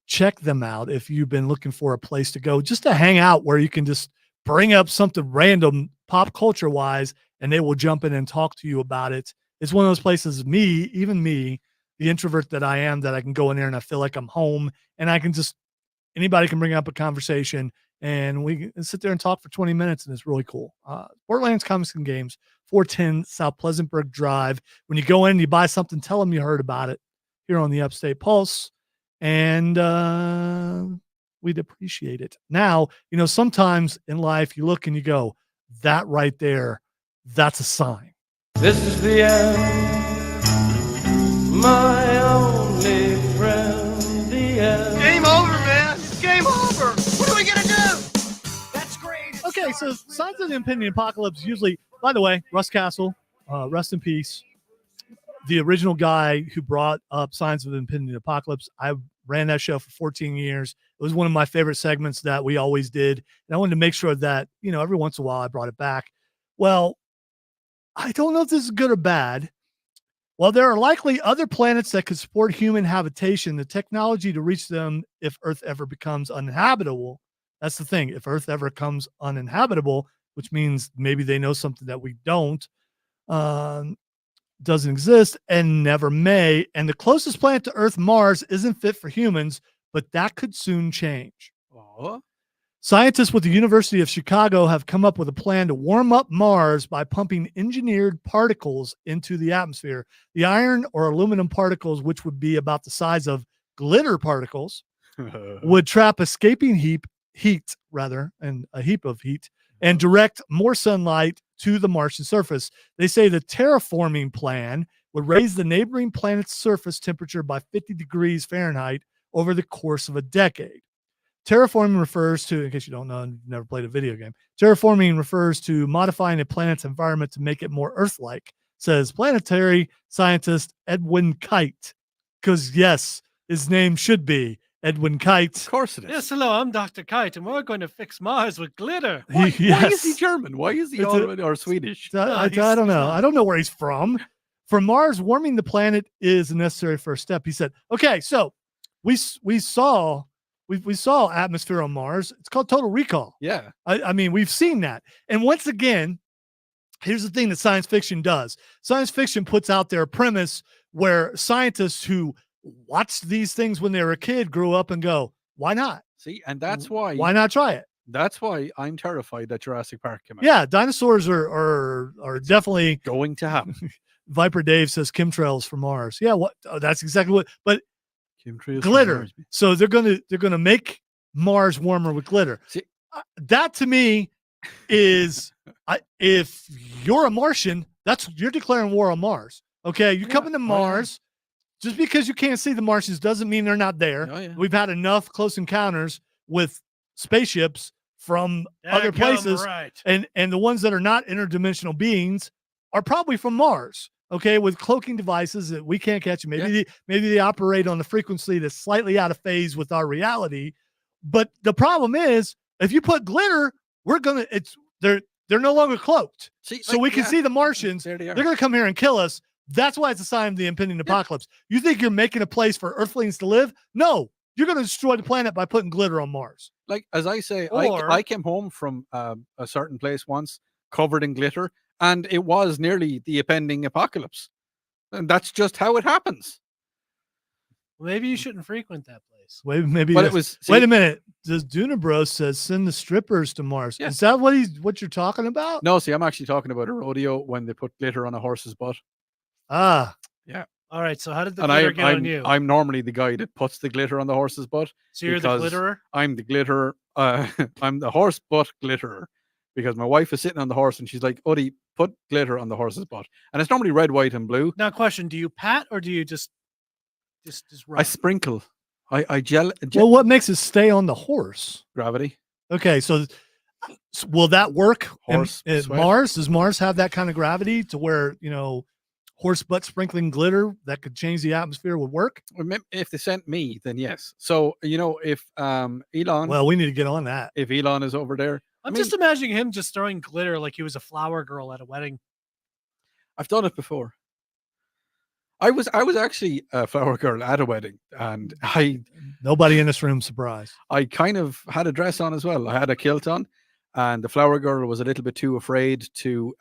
Check them out if you've been looking for a place to go just to hang out where you can just bring up something random pop culture wise, and they will jump in and talk to you about it. It's one of those places, even me, the introvert that I am, that I can go in there and I feel like I'm home, and I can just, anybody can bring up a conversation and we can sit there and talk for 20 minutes, and it's really cool. Borderlands Comics and Games, 410 South Pleasantburg Drive. When you go in and you buy something, tell them you heard about it here on the Upstate Pulse, and we'd appreciate it. Now, you know, sometimes in life you look and you go, that right there, that's a sign. This is the end, my only friend, the end. Game over, man. Game over. What are we gonna do? That's great. Okay, so signs of the impending apocalypse usually, by the way, Russ Castle, rest in peace. The original guy who brought up signs of the impending apocalypse. I ran that show for 14 years. It was one of my favorite segments that we always did. And I wanted to make sure that, you know, every once in a while I brought it back. Well, I don't know if this is good or bad. While there are likely other planets that could support human habitation, the technology to reach them, if Earth ever becomes uninhabitable, that's the thing. If Earth ever comes uninhabitable, which means maybe they know something that we don't, doesn't exist and never may. And the closest planet to Earth, Mars, isn't fit for humans, but that could soon change. Oh. Scientists with the University of Chicago have come up with a plan to warm up Mars by pumping engineered particles into the atmosphere. The iron or aluminum particles, which would be about the size of glitter particles, would trap escaping heat, and a heap of heat, and direct more sunlight to the Martian surface. They say the terraforming plan would raise the neighboring planet's surface temperature by 50 degrees Fahrenheit over the course of a decade. Terraforming refers to, in case you don't know, and you've never played a video game, terraforming refers to modifying a planet's environment to make it more Earth-like, says planetary scientist Edwin Kite. Because, yes, his name should be Edwin Kite. Of course it is. Yes, hello, I'm Dr. Kite, and we're going to fix Mars with glitter. Why Yes. is he German? Why is he or Swedish? I don't know. I don't know where he's from. For Mars, warming the planet is a necessary first step. He said, okay, so we saw atmosphere on Mars. It's called Total Recall. Yeah. I mean, we've seen that. And once again, here's the thing that science fiction does. Science fiction puts out their premise where scientists who watched these things when they were a kid, grew up, and go, why not? See, and that's why. Why not try it? That's why I'm terrified that Jurassic Park came out. Yeah, dinosaurs are definitely going to happen. Viper Dave says chemtrails from Mars. Yeah, what? Oh, that's exactly what. But chemtrails glitter. Mars, so they're gonna make Mars warmer with glitter. See, that to me is, if you're a Martian, you're declaring war on Mars. Okay, you're coming to Mars. Just because you can't see the Martians doesn't mean they're not there. Oh, yeah. We've had enough close encounters with spaceships from other places, right. and the ones that are not interdimensional beings are probably from Mars. Okay, with cloaking devices that we can't catch. Maybe they operate on a frequency that's slightly out of phase with our reality. But the problem is, if you put glitter, they're no longer cloaked. So we can see the Martians. There they are. They're going to come here and kill us. That's why it's a sign of the impending apocalypse. You think you're making a place for Earthlings to live? No, you're going to destroy the planet by putting glitter on Mars. Like, as I say, Or- I came home from a certain place once covered in glitter, and it was nearly the impending apocalypse. And that's just how it happens. Well, maybe you shouldn't frequent that place. Maybe. But it was- Wait a minute. Does Dunabro says send the strippers to Mars? Yeah. Is that what you're talking about? No, see, I'm actually talking about a rodeo when they put glitter on a horse's butt. Ah, yeah. All right. So how did the And glitter get on you? I'm normally the guy that puts the glitter on the horse's butt. So you're the because glitterer? I'm the glitterer. I'm the horse butt glitterer, because my wife is sitting on the horse and she's like, "Uddy, put glitter on the horse's butt." And it's normally red, white, and blue. Now, question: do you pat or do you just rub? I sprinkle. I gel. well, what makes it stay on the horse? Gravity. Okay, so will that work Horse in sweat. Mars? Does Mars have that kind of gravity to where horse butt sprinkling glitter that could change the atmosphere would work? If they sent me, then yes. So if Elon. Well, we need to get on that. If Elon is over there, I'm just imagining him just throwing glitter like he was a flower girl at a wedding. I've done it before. I was actually a flower girl at a wedding, and Nobody in this room surprised. I kind of had a dress on as well. I had a kilt on, and the flower girl was a little bit too afraid to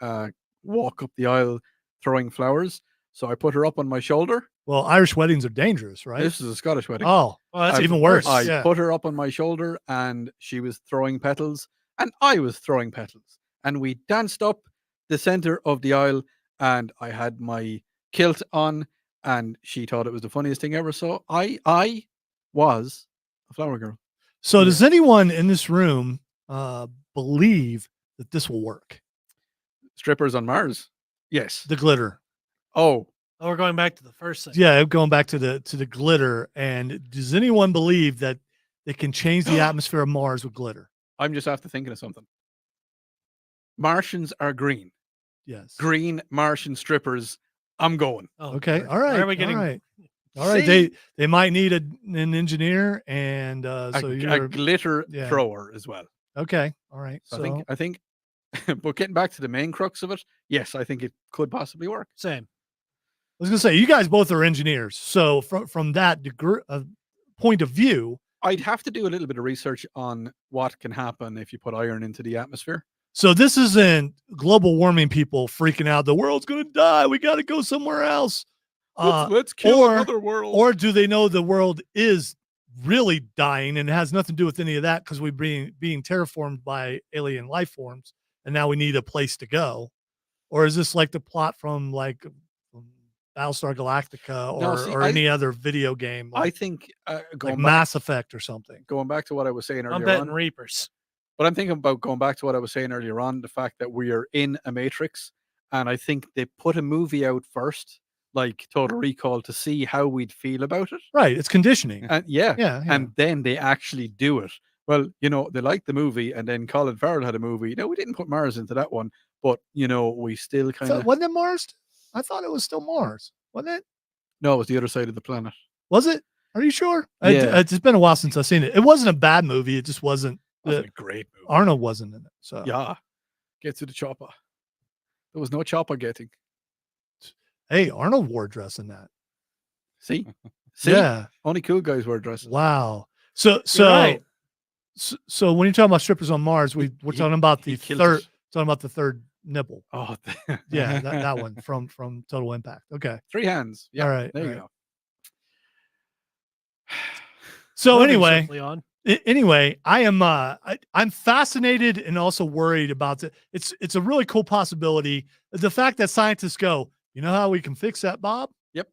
walk up the aisle throwing flowers. So I put her up on my shoulder. Well, Irish weddings are dangerous, right? This is a Scottish wedding. Oh, well, that's even worse. I Yeah. put her up on my shoulder, and she was throwing petals, and I was throwing petals, and we danced up the center of the aisle, and I had my kilt on, and she thought it was the funniest thing ever. So I was a flower girl. So does anyone in this room believe that this will work? Strippers on Mars? Yes. The glitter. Oh, we're going back to the first thing. Yeah, going back to the glitter. And does anyone believe that they can change the atmosphere of Mars with glitter? I'm just after thinking of something. Martians are green. Yes. Green Martian strippers. I'm going. Okay. All right. Why are we getting? All right. All right. See? They might need an engineer, and so you're a glitter yeah. thrower as well. Okay. All right. So I think but getting back to the main crux of it, yes, I think it could possibly work. Same. I was gonna say, you guys both are engineers, so from that degree point of view, I'd have to do a little bit of research on what can happen if you put iron into the atmosphere. So this isn't global warming people freaking out. The world's gonna die. We got to go somewhere else. Let's kill another world. Or do they know the world is really dying and it has nothing to do with any of that because we're being terraformed by alien life forms, and now we need a place to go? Or is this like the plot from Battlestar Galactica or any other video game? I think like Mass Effect or something. Going back to what I was saying earlier I'm betting on, Reapers. but I'm thinking about going back to what I was saying earlier on, the fact that we are in a matrix, and I think they put a movie out first, like Total Recall, to see how we'd feel about it. Right, it's conditioning. And and then they actually do it. Well, they liked the movie, and then Colin Farrell had a movie. No, we didn't put Mars into that one, but we still kind of. Wasn't it Mars? I thought it was still Mars, wasn't it? No, it was the other side of the planet. Was it? Are you sure? Yeah. It's been a while since I've seen it. It wasn't a bad movie. It just wasn't. It was a great movie. Arnold wasn't in it. So yeah, get to the chopper. There was no chopper getting. Hey, Arnold wore a dress in that. See, yeah, only cool guys wear dresses. Wow. So right. So when you're talking about strippers on Mars, we're talking about the third nipple. Oh, yeah, that one from Total Impact. Okay, 3 hands. Yeah, all right. there all you right. go. So Moving anyway, swiftly on. I am I'm fascinated and also worried about it. It's a really cool possibility. The fact that scientists go, you know how we can fix that, Bob? Yep.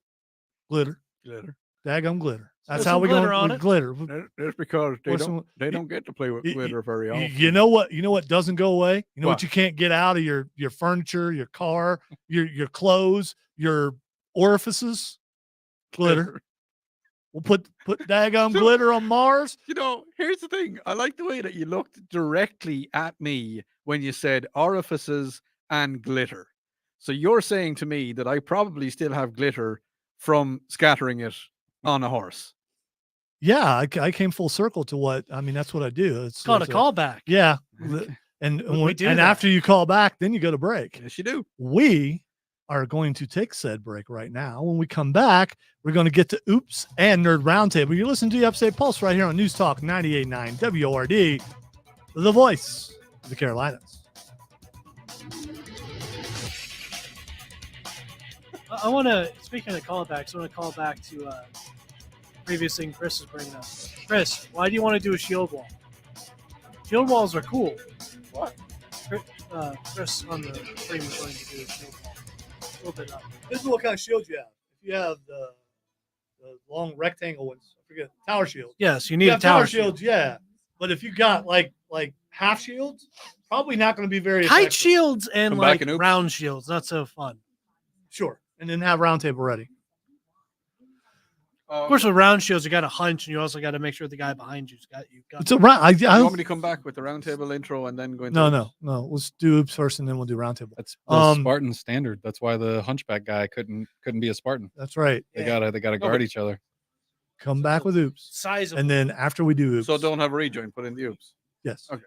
Glitter. Glitter. Daggum glitter. That's Put how some we glitter go on with it. glitter. That's because Or some- they don't get to play with y- glitter very often. You know what doesn't go away? You know what What? you can't get out of your furniture, your car, your clothes, your orifices? Glitter. We'll put daggum So- glitter on Mars. You know, here's the thing. I like the way that you looked directly at me when you said orifices and glitter. So you're saying to me that I probably still have glitter from scattering it on a horse. Yeah, I came full circle to what I mean. That's what I do. It's Called a it's callback. Yeah, Okay. and We when, do and that. after you call back, then you go to break. Yes, you do. We are going to take said break right now. When we come back, we're going to get to Oops and Nerd Roundtable. You're listening to the Upstate Pulse right here on News Talk 98.9 WORD, the voice of the Carolinas. I want to, speaking of callbacks, I want to call back to previous thing Chris was bringing up. Chris, why do you want to do a shield wall? Shield walls are cool. What? Chris on the stream is going to do a shield wall. A little bit up. This is what kind of shield you have. If you have the long rectangle ones, I forget, tower shield. Yes, you You need a have tower shields, yeah. But if you got like half shields, probably not going to be very Kite effective. shields and Come back like and oops. round shields, not so fun. Sure. And then have roundtable ready. Of course, with round shields, you got to hunch, and you also got to make sure the guy behind you's got you. It's a round. You want me to come back with the roundtable intro and then go into No. Let's do oops first, and then we'll do roundtable. That's the Spartan standard. That's why the hunchback guy couldn't be a Spartan. That's right. They gotta guard each other. Come back with oops, Size of and then after we do oops, So don't have a rejoin. Put in the oops. yes. Okay.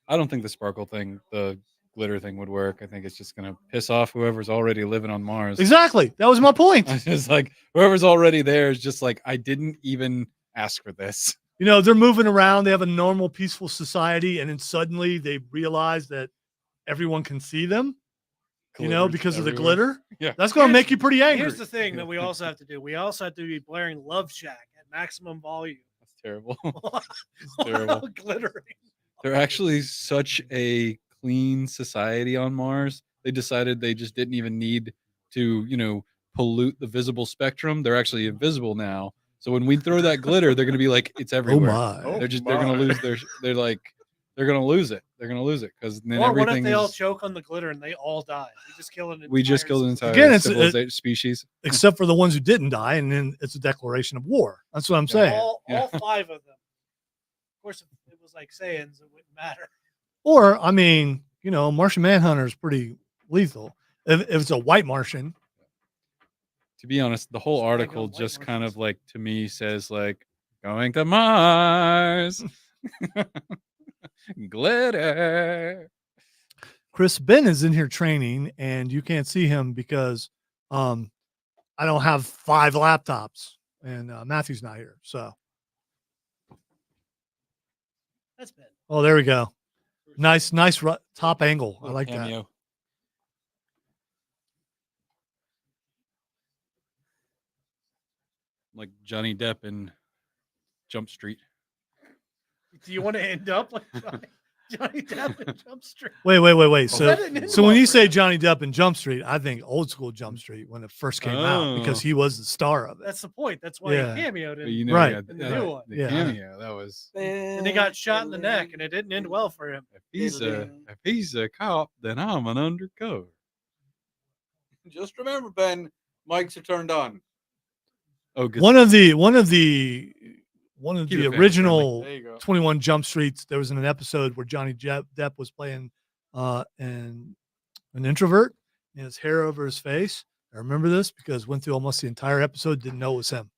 I don't think the sparkle thing, the glitter thing would work. I think it's just gonna piss off whoever's already living on Mars. Exactly. That was my point. It's just like whoever's already there is just like, I didn't even ask for this. You know, they're moving around. They have a normal, peaceful society, and then suddenly they realize that everyone can see them. You know, Glitters because of the everywhere. glitter. Yeah. That's going to make you pretty angry. Here's the thing that we also have to do. We also have to be blaring Love Shack at maximum volume. That's terrible. While terrible. glittering. They're actually such a clean society on Mars. They decided they just didn't even need to, pollute the visible spectrum. They're actually invisible now. So when we throw that glitter, they're going to be like, it's everywhere. my. They're going to lose they're going to lose it. They're going to lose it because then Or what if everything they all is. choke on the glitter and they all die? We just killed an entire Again, it's- civilization species. Except for the ones who didn't die, and then it's a declaration of war. That's what I'm saying. All 5 of them. Of course, if it was like Saiyans, it wouldn't matter. Or, I mean, Martian Manhunter is pretty lethal. If it's a white Martian, To be honest, the whole Just like article a white just Martian. kind of like, to me, says like, going to Mars. Glitter. Chris Ben is in here training, and you can't see him because I don't have 5 laptops, and Matthew's not here. So, That's bad. oh, there we go. Nice top angle. I like that. Cameo. Like Johnny Depp in Jump Street. Do you want to end up like Johnny Depp in Jump Street? Wait. Is that an So when you insult? say Johnny Depp and Jump Street, I think old school Jump Street when it first came out because Oh. he was the star of it. That's the point. That's why Yeah. he cameoed But in, Right. yeah, in the new one. the Yeah. cameo, that was. And he got shot in the neck, and it didn't end well for him. If he's a cop, then I'm an undercover. Just remember, Ben, mics are turned on. Oh, good. One of the Keep it family original There you go. 21 Jump Streets, there was an episode where Johnny Depp was playing an introvert and his hair over his face. I remember this because went through almost the entire episode, didn't know it was him.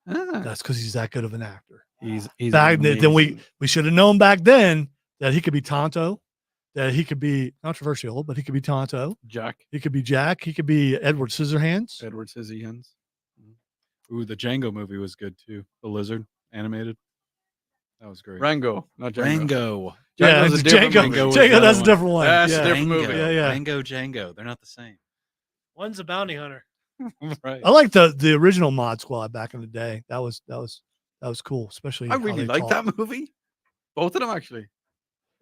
That's because he's that good of an actor. He's Back then we should have known back then that he could be Tonto, that he could be controversial, but he could be Tonto. Jack. He could be Jack. He could be Edward Scissorhands. Edward Scissorhands. Ooh, the Django movie was good too. The lizard animated. That was great. Rango, not Django. Rango. Yeah, Django's a different Django. movie. Django was Django, the that's a other different one. That's a Yeah. different Django. movie. Yeah. Rango, Django. They're not the same. One's a bounty hunter. Right. I like the original Mod Squad back in the day. That was cool, especially. I how really they like talk. that movie. Both of them actually.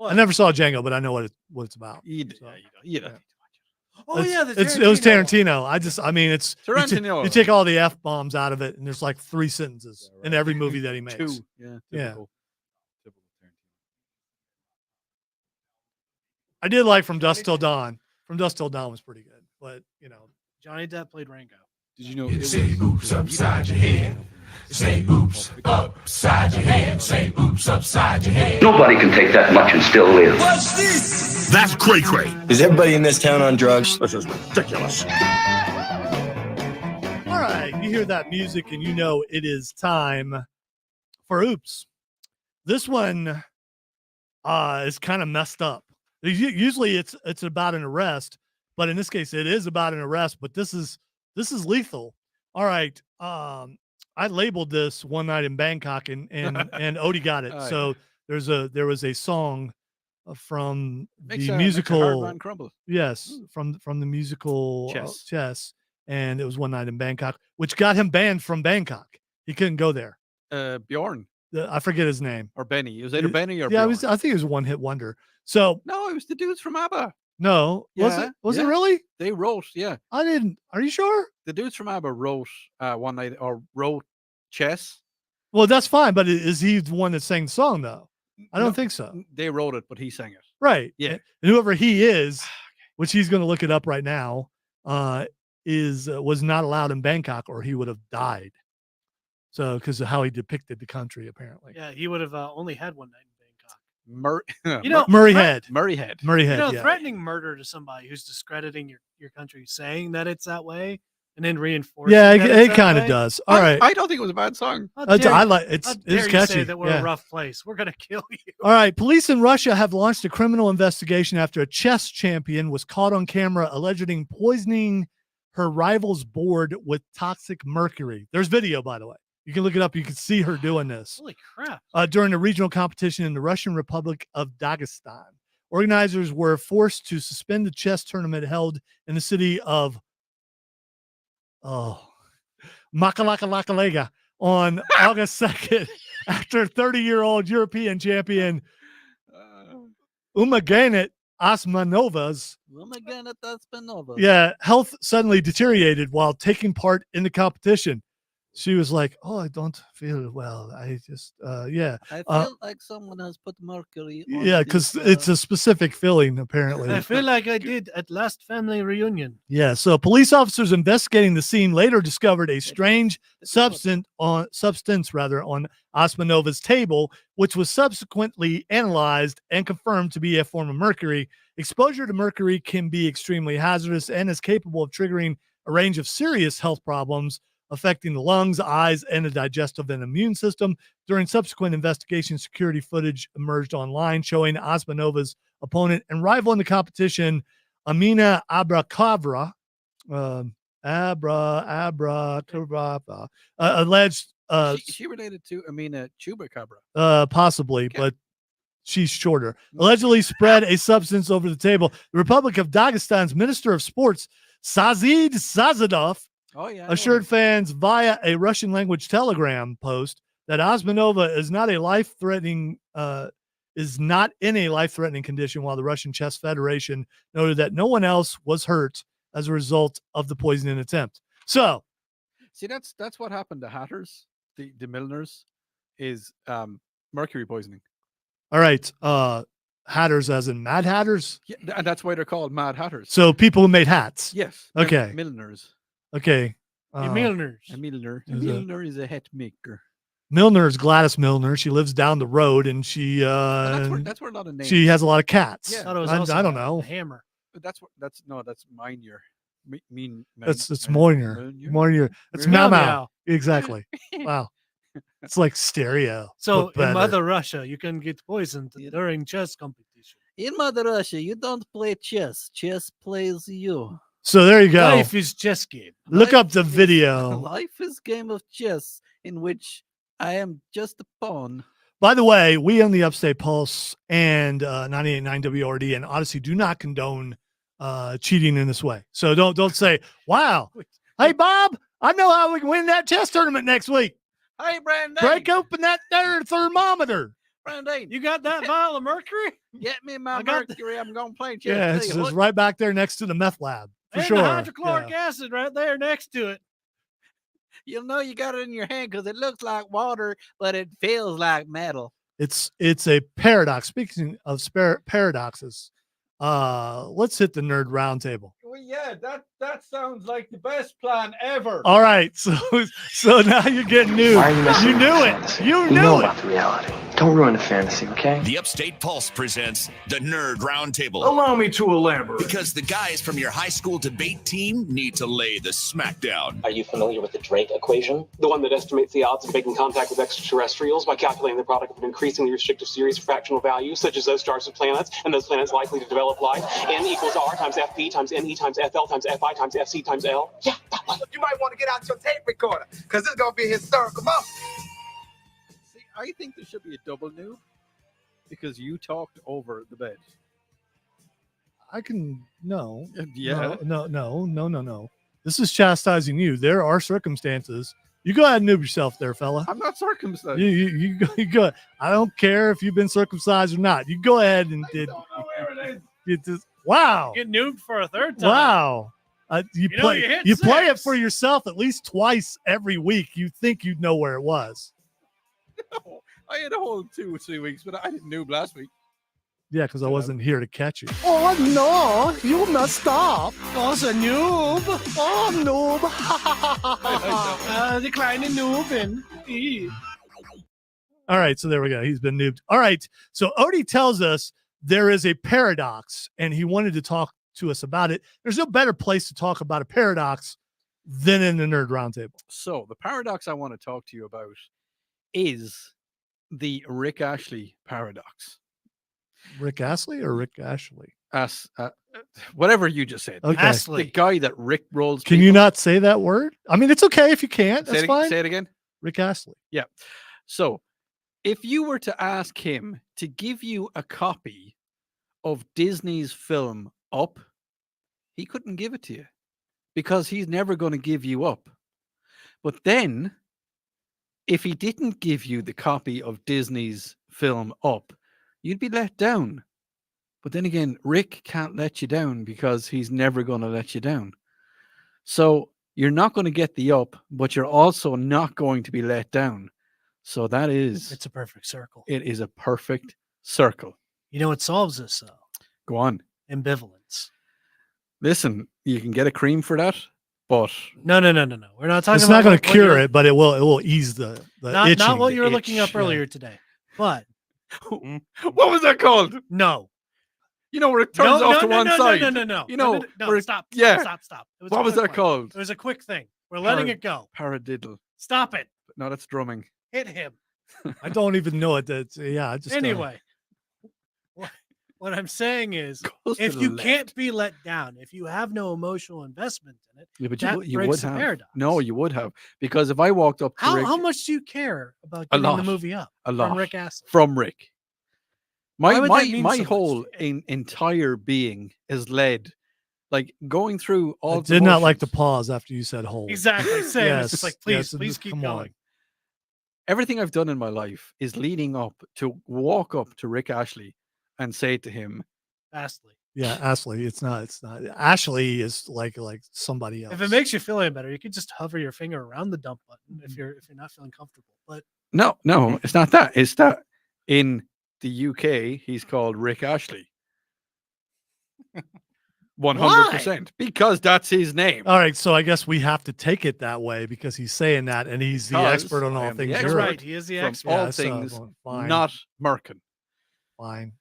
I never saw Django, but I know what it's about. You know. Oh yeah, It was Tarantino. I mean, it's Tarantino. You take all the F bombs out of it, and there's like 3 sentences in every movie that he makes. 2. Yeah. Yeah. Typical Tarantino. I did like From Dusk Till Dawn. From Dusk Till Dawn was pretty good, but Johnny Depp played Rango. Did you know? Say oops upside your head. Say oops upside your head. Say oops upside your head. Nobody can take that much and still live. What's this? That's cray cray. Is everybody in this town on drugs? This is ridiculous. all right, you hear that music, and you know it is time for Oops. This one is kind of messed up. Usually it's about an arrest, but in this case it is about an arrest. But this is lethal. All right, I labeled this One Night in Bangkok, and Odie got it. So there was a song from the musical crumble. Yes, from the musical Chess. Chess, and it was One Night in Bangkok, which got him banned from Bangkok. He couldn't go there. Bjorn I forget his name. or Benny. It was either Benny or Yeah, Bjorn. I think it was one hit wonder. So No, it was the dudes from ABBA. no, was Yeah, it? Was it yeah. really? They wrote, yeah. I didn't. Are you sure? The dudes from ABBA wrote One Night or wrote Chess. Well, that's fine. But is he the one that sang the song though? I don't No, think so. They wrote it, but he sang it. Right. Yeah. And whoever he is, which he's going to look it up right now, was not allowed in Bangkok, or he would have died. So, because of how he depicted the country, apparently. Yeah, he would have only had one night in Murray, You know, Murray threat- Head. Murray Head. Murray Head. You know, yeah. threatening murder to somebody who's discrediting your country, saying that it's that way, and then reinforcing. Yeah, that it it's that kind of way. does. All right. I don't think it was a bad song. How That's- dare I you- like it's how dare you catchy. say that we're yeah. a rough place. We're gonna kill you. All right. Police in Russia have launched a criminal investigation after a chess champion was caught on camera allegedly poisoning her rival's board with toxic mercury. There's video, by the way. You can look it up. You can see her doing this Holy crap! during a regional competition in the Russian Republic of Dagestan. Organizers were forced to suspend the chess tournament held in the city of Makalakalalega on August 2nd after 30-year-old European champion Umaganet Asmanovas health suddenly deteriorated while taking part in the competition. She was like, "Oh, I don't feel well. I just I feel like someone has put mercury on yeah, because it's a specific feeling, apparently." I feel like I did at last family reunion. Yeah, so police officers investigating the scene later discovered a strange substance on Osmanova's table, which was subsequently analyzed and confirmed to be a form of mercury. Exposure to mercury can be extremely hazardous and is capable of triggering a range of serious health problems affecting the lungs, eyes, and the digestive and immune system. During subsequent investigation, security footage emerged online showing Osmanova's opponent and rival in the competition, Amina Abrakavra, alleged she related to Amina Chupacabra. possibly, but she's shorter, allegedly spread a substance over the table. The Republic of Dagestan's Minister of Sports, Sazid Sazadov, assured fans via a Russian language telegram post that Osmanova is not in a life-threatening condition, while the Russian Chess Federation noted that no one else was hurt as a result of the poisoning attempt. So, see, that's what happened to hatters, the milliners, is mercury poisoning. all right, hatters as in Mad Hatters? Yeah, and that's why they're called Mad Hatters. So people who made hats? Yes. Okay. Milliners. Okay. Milliners. A milliner. A Is a- milliner is a hat maker. Milner is Gladys Milner. She lives down the road, and she That's where a lot of names. she has a lot of cats. Yeah. Thought it was I also don't know. the hammer. But that's Miner. That's Moynier. Moynier. It's Meow Mau Mau. Meow. Exactly. Wow. It's like stereo. So but better. in Mother Russia, you can get poisoned during chess competition. In Mother Russia, you don't play chess. Chess plays you. So there you go. Life is chess game. Look up the video. Life is game of chess in which I am just a pawn. By the way, we on the Upstate Pulse and 98.9 WRD and Odyssey do not condone cheating in this way. So don't say, "Wow, Hey, Bob, I know how we can win that chess tournament next week. Hey, Brandon. Break open that there thermometer. Brandon, You got that vial of mercury? get me my I got mercury. I'm going to play chess. Yeah, Tell it's you just what, right back there next to the meth lab. For And sure. the hydrochloric Yeah. acid right there next to it. you'll know you got it in your hand because it looks like water, but it feels like metal. It's a paradox. Speaking of paradoxes, let's hit the nerd roundtable. Well, yeah, that sounds like the best plan ever. All right, so now you're getting new. Why are you messing You with knew the it. fantasy? You We knew know it. about the reality. Don't ruin the fantasy, okay? The Upstate Pulse presents the Nerd Roundtable. Allow me to elaborate. Because the guys from your high school debate team need to lay the smackdown. Are you familiar with the Drake equation? The one that estimates the odds of making contact with extraterrestrials by calculating the product of an increasingly restrictive series of fractional values, such as those stars with planets, and those planets likely to develop life. N equals R times FP times NE times FL times FI times FC times L. Yeah, that one. You might want to get out your tape recorder, because it's going to be a historical moment. See, I think there should be a double noob because you talked over the bed. I can no. Yeah. No. This is chastising you. There are circumstances. You go ahead and noob yourself there, fella. I'm not circumcised. You go. I don't care if you've been circumcised or not. You go ahead and did. Wow. Get noobed for a third time. Wow. You You know, play. you hit You play it six. for yourself at least twice every week. You think you'd know where it was. I had a whole 2 or 3 weeks, but I didn't noob last week. Yeah, because I wasn't here to catch you. Oh no, you messed up. Was a noob. Oh noob. Declining noobing. All right, so there we go. He's been noobed. All right, so Odie tells us there is a paradox, and he wanted to talk to us about it. There's no better place to talk about a paradox than in the Nerd Roundtable. So the paradox I want to talk to you about is the Rick Ashley paradox. Rick Astley or Rick Ashley? Whatever you just said. Okay. The guy that Rick rolls. Can you not say that word? I mean, it's okay if you can't. That's fine. Say it again. Rick Astley. Yeah. So if you were to ask him to give you a copy of Disney's film Up, he couldn't give it to you because he's never going to give you Up. But then, if he didn't give you the copy of Disney's film Up, you'd be let down. But then again, Rick can't let you down because he's never going to let you down. So you're not going to get the Up, but you're also not going to be let down. So that is... It's a perfect circle. It is a perfect circle. You know what solves this, though? Go on. Ambivalence. Listen, you can get a cream for that, but... No. We're not talking It's about not going what to cure you're- it, but it will ease the itching. Not what you were the looking itch. up earlier today. But what was that called? no. You know, where it turns off to one side. No. You know, no, where it- stop. yeah. Stop. It What a was quick that one. called? It was a quick thing. We're letting it go. Paradiddle. Stop it. No, that's drumming. Hit him. I don't even know it. That's I just Anyway, what I'm saying is, Goes to if the you left. can't be let down, if you have no emotional investment in it, Yeah, but that you breaks would the have. paradox. No, you would have. Because if I walked up to Rick... How much do you care about A getting the lot. movie up A lot. from Rick Astley? From Rick. Why My would that mean my so much whole to entire being is led, like going through all I the did not like the motions. pause after you said hold. Exactly. Same. It's just like, please yes, keep come going. on. Everything I've done in my life is leading up to walk up to Rick Ashley and say to him, Astley. Yeah, Ashley. It's not. Ashley is like somebody else. If it makes you feel any better, you could just hover your finger around the dump button if you're not feeling comfortable. But no, it's not that. It's that in the UK, he's called Rick Ashley. 100%. Because that's his name. All right, so I guess we have to take it that way because he's saying that, and he's the Because expert on I all am the things. expert Europe. right, he is the from expert. all Yeah, so, things fine. not Merkin. Fine.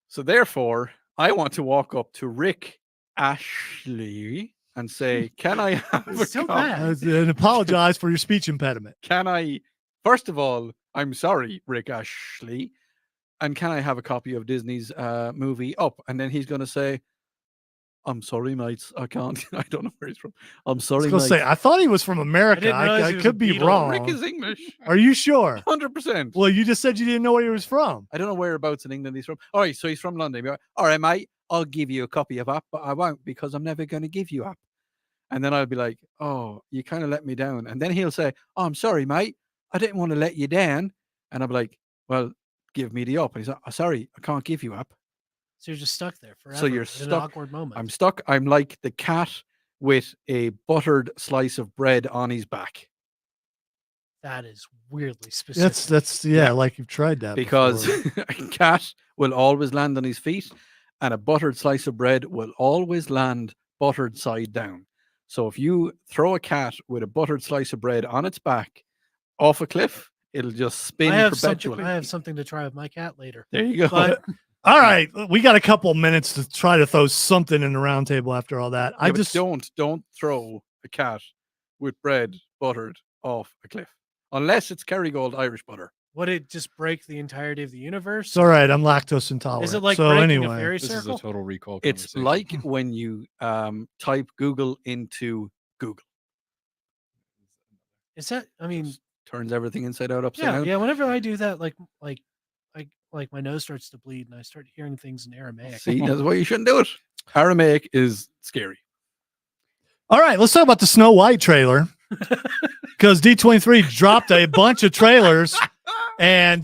So therefore, I want to walk up to Rick Ashley and say, can I have a It's so copy? bad. And apologize for your speech impediment. Can I, first of all, I'm sorry, Rick Ashley, and can I have a copy of Disney's movie Up? And then he's going to say, I'm sorry, mates. I can't. I don't know where he's from. I'm I sorry, was gonna mates. say I thought he was from America. didn't realize I he was a could be Beatle. wrong. Rick is English. Are you sure? 100%. Well, you just said you didn't know where he was from. I don't know whereabouts in England he's from. All right, so he's from London. All right, mate, I'll give you a copy of Up, but I won't because I'm never going to give you Up. And then I'll be like, "Oh, you kind of let me down." And then he'll say, "Oh, I'm sorry, mate. I didn't want to let you down." And I'll be like, "Well, give me the up." And he's like, "Oh, sorry, I can't give you up." So you're just stuck there forever. So you're in stuck. an awkward moment. I'm stuck. I'm like the cat with a buttered slice of bread on his back. That is weirdly specific. That's like you've tried that Because before. a cat will always land on his feet, and a buttered slice of bread will always land buttered side down. So if you throw a cat with a buttered slice of bread on its back off a cliff, it'll just spin perpetually. I have something to try with my cat later. There you go. But all right, we got a couple minutes to try to throw something in the round table after all that. Yeah, but don't throw a cat with bread buttered off a cliff unless it's Kerrygold Irish butter. would it just break the entirety of the universe? It's all right. I'm lactose intolerant. Is it like so breaking anyway? a fairy This is a circle? total recall. It's like when you type Google into Google. Is that? I mean, Turns everything inside out, upside yeah, down. yeah. Whenever I do that, like my nose starts to bleed, and I start hearing things in Aramaic. See, that's why you shouldn't do it. Aramaic is scary. All right, let's talk about the Snow White trailer because D23 dropped a bunch of trailers, and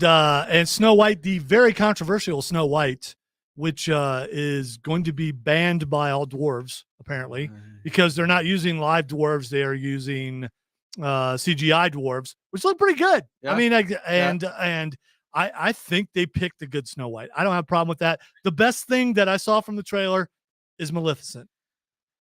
Snow White, the very controversial Snow White, which is going to be banned by all dwarves apparently because they're not using live dwarves; they are using CGI dwarves, which look pretty good. Yeah. I mean, I think they picked a good Snow White. I don't have a problem with that. The best thing that I saw from the trailer is Maleficent.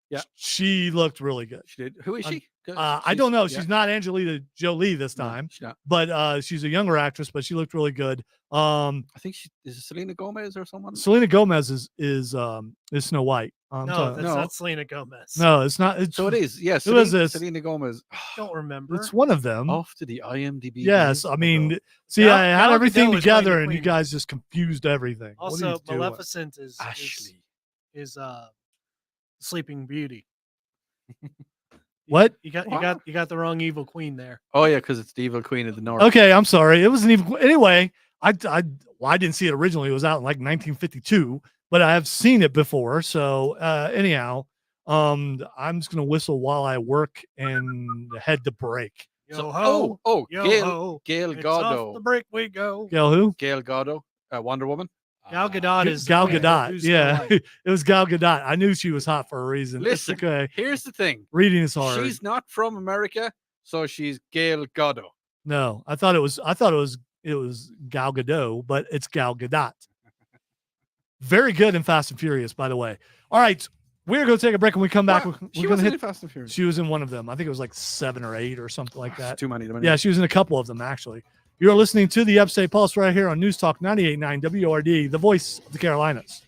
Yeah, she looked really good. She did. Who is she? I don't know. She's not Angelina Jolie this time, she's not. but she's a younger actress. But she looked really good. I think she is it Selena Gomez or someone. Selena Gomez is Snow White. No, that's not Selena Gomez. No, it's not. So it is. Yes. Who is this? Selena Gomez. Don't remember. It's one of them. Off to the IMDb. Yes, I mean, see, I had everything together, and you guys just confused everything. What are Also, you doing? Maleficent is Ashley. is Sleeping Beauty. What? You got the wrong evil queen there. Oh yeah, because it's the evil queen of the north. Okay, I'm sorry. It wasn't even anyway. I didn't see it originally. It was out in like 1952, but I have seen it before. So anyhow, I'm just gonna whistle while I work and head to break. Yo ho! Yo ho! Gail It's off Gadot. the break we go. Gail who? Gail Gadot, Wonder Woman. Gal Gadot is Gal the queen. Gadot. Who's Yeah, Snow White? it was Gal Gadot. I knew she was hot for a reason. It's Listen, okay. here's the thing. Reading is hard. She's not from America, so she's Gail Gadot. No, I thought it was Gal Gadot, but it's Gal Gadot. Very good in Fast and Furious, by the way. All right, we're going to take a break. When we come back, we're She going wasn't to in Fast and Furious. She was in one of them. I think it was like 7 or 8 or something like that. Too many. Yeah, she was in a couple of them actually. You're listening to the Upstate Pulse right here on News Talk 98.9 WRD, the voice of the Carolinas.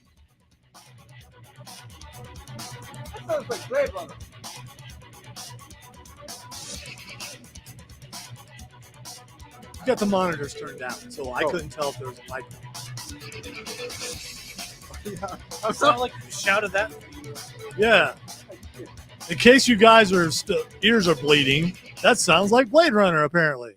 You got the monitors turned down, so I couldn't tell if there was a mic. It's not like you shouted that. Yeah. In case you guys are ears are bleeding, that sounds like Blade Runner, apparently.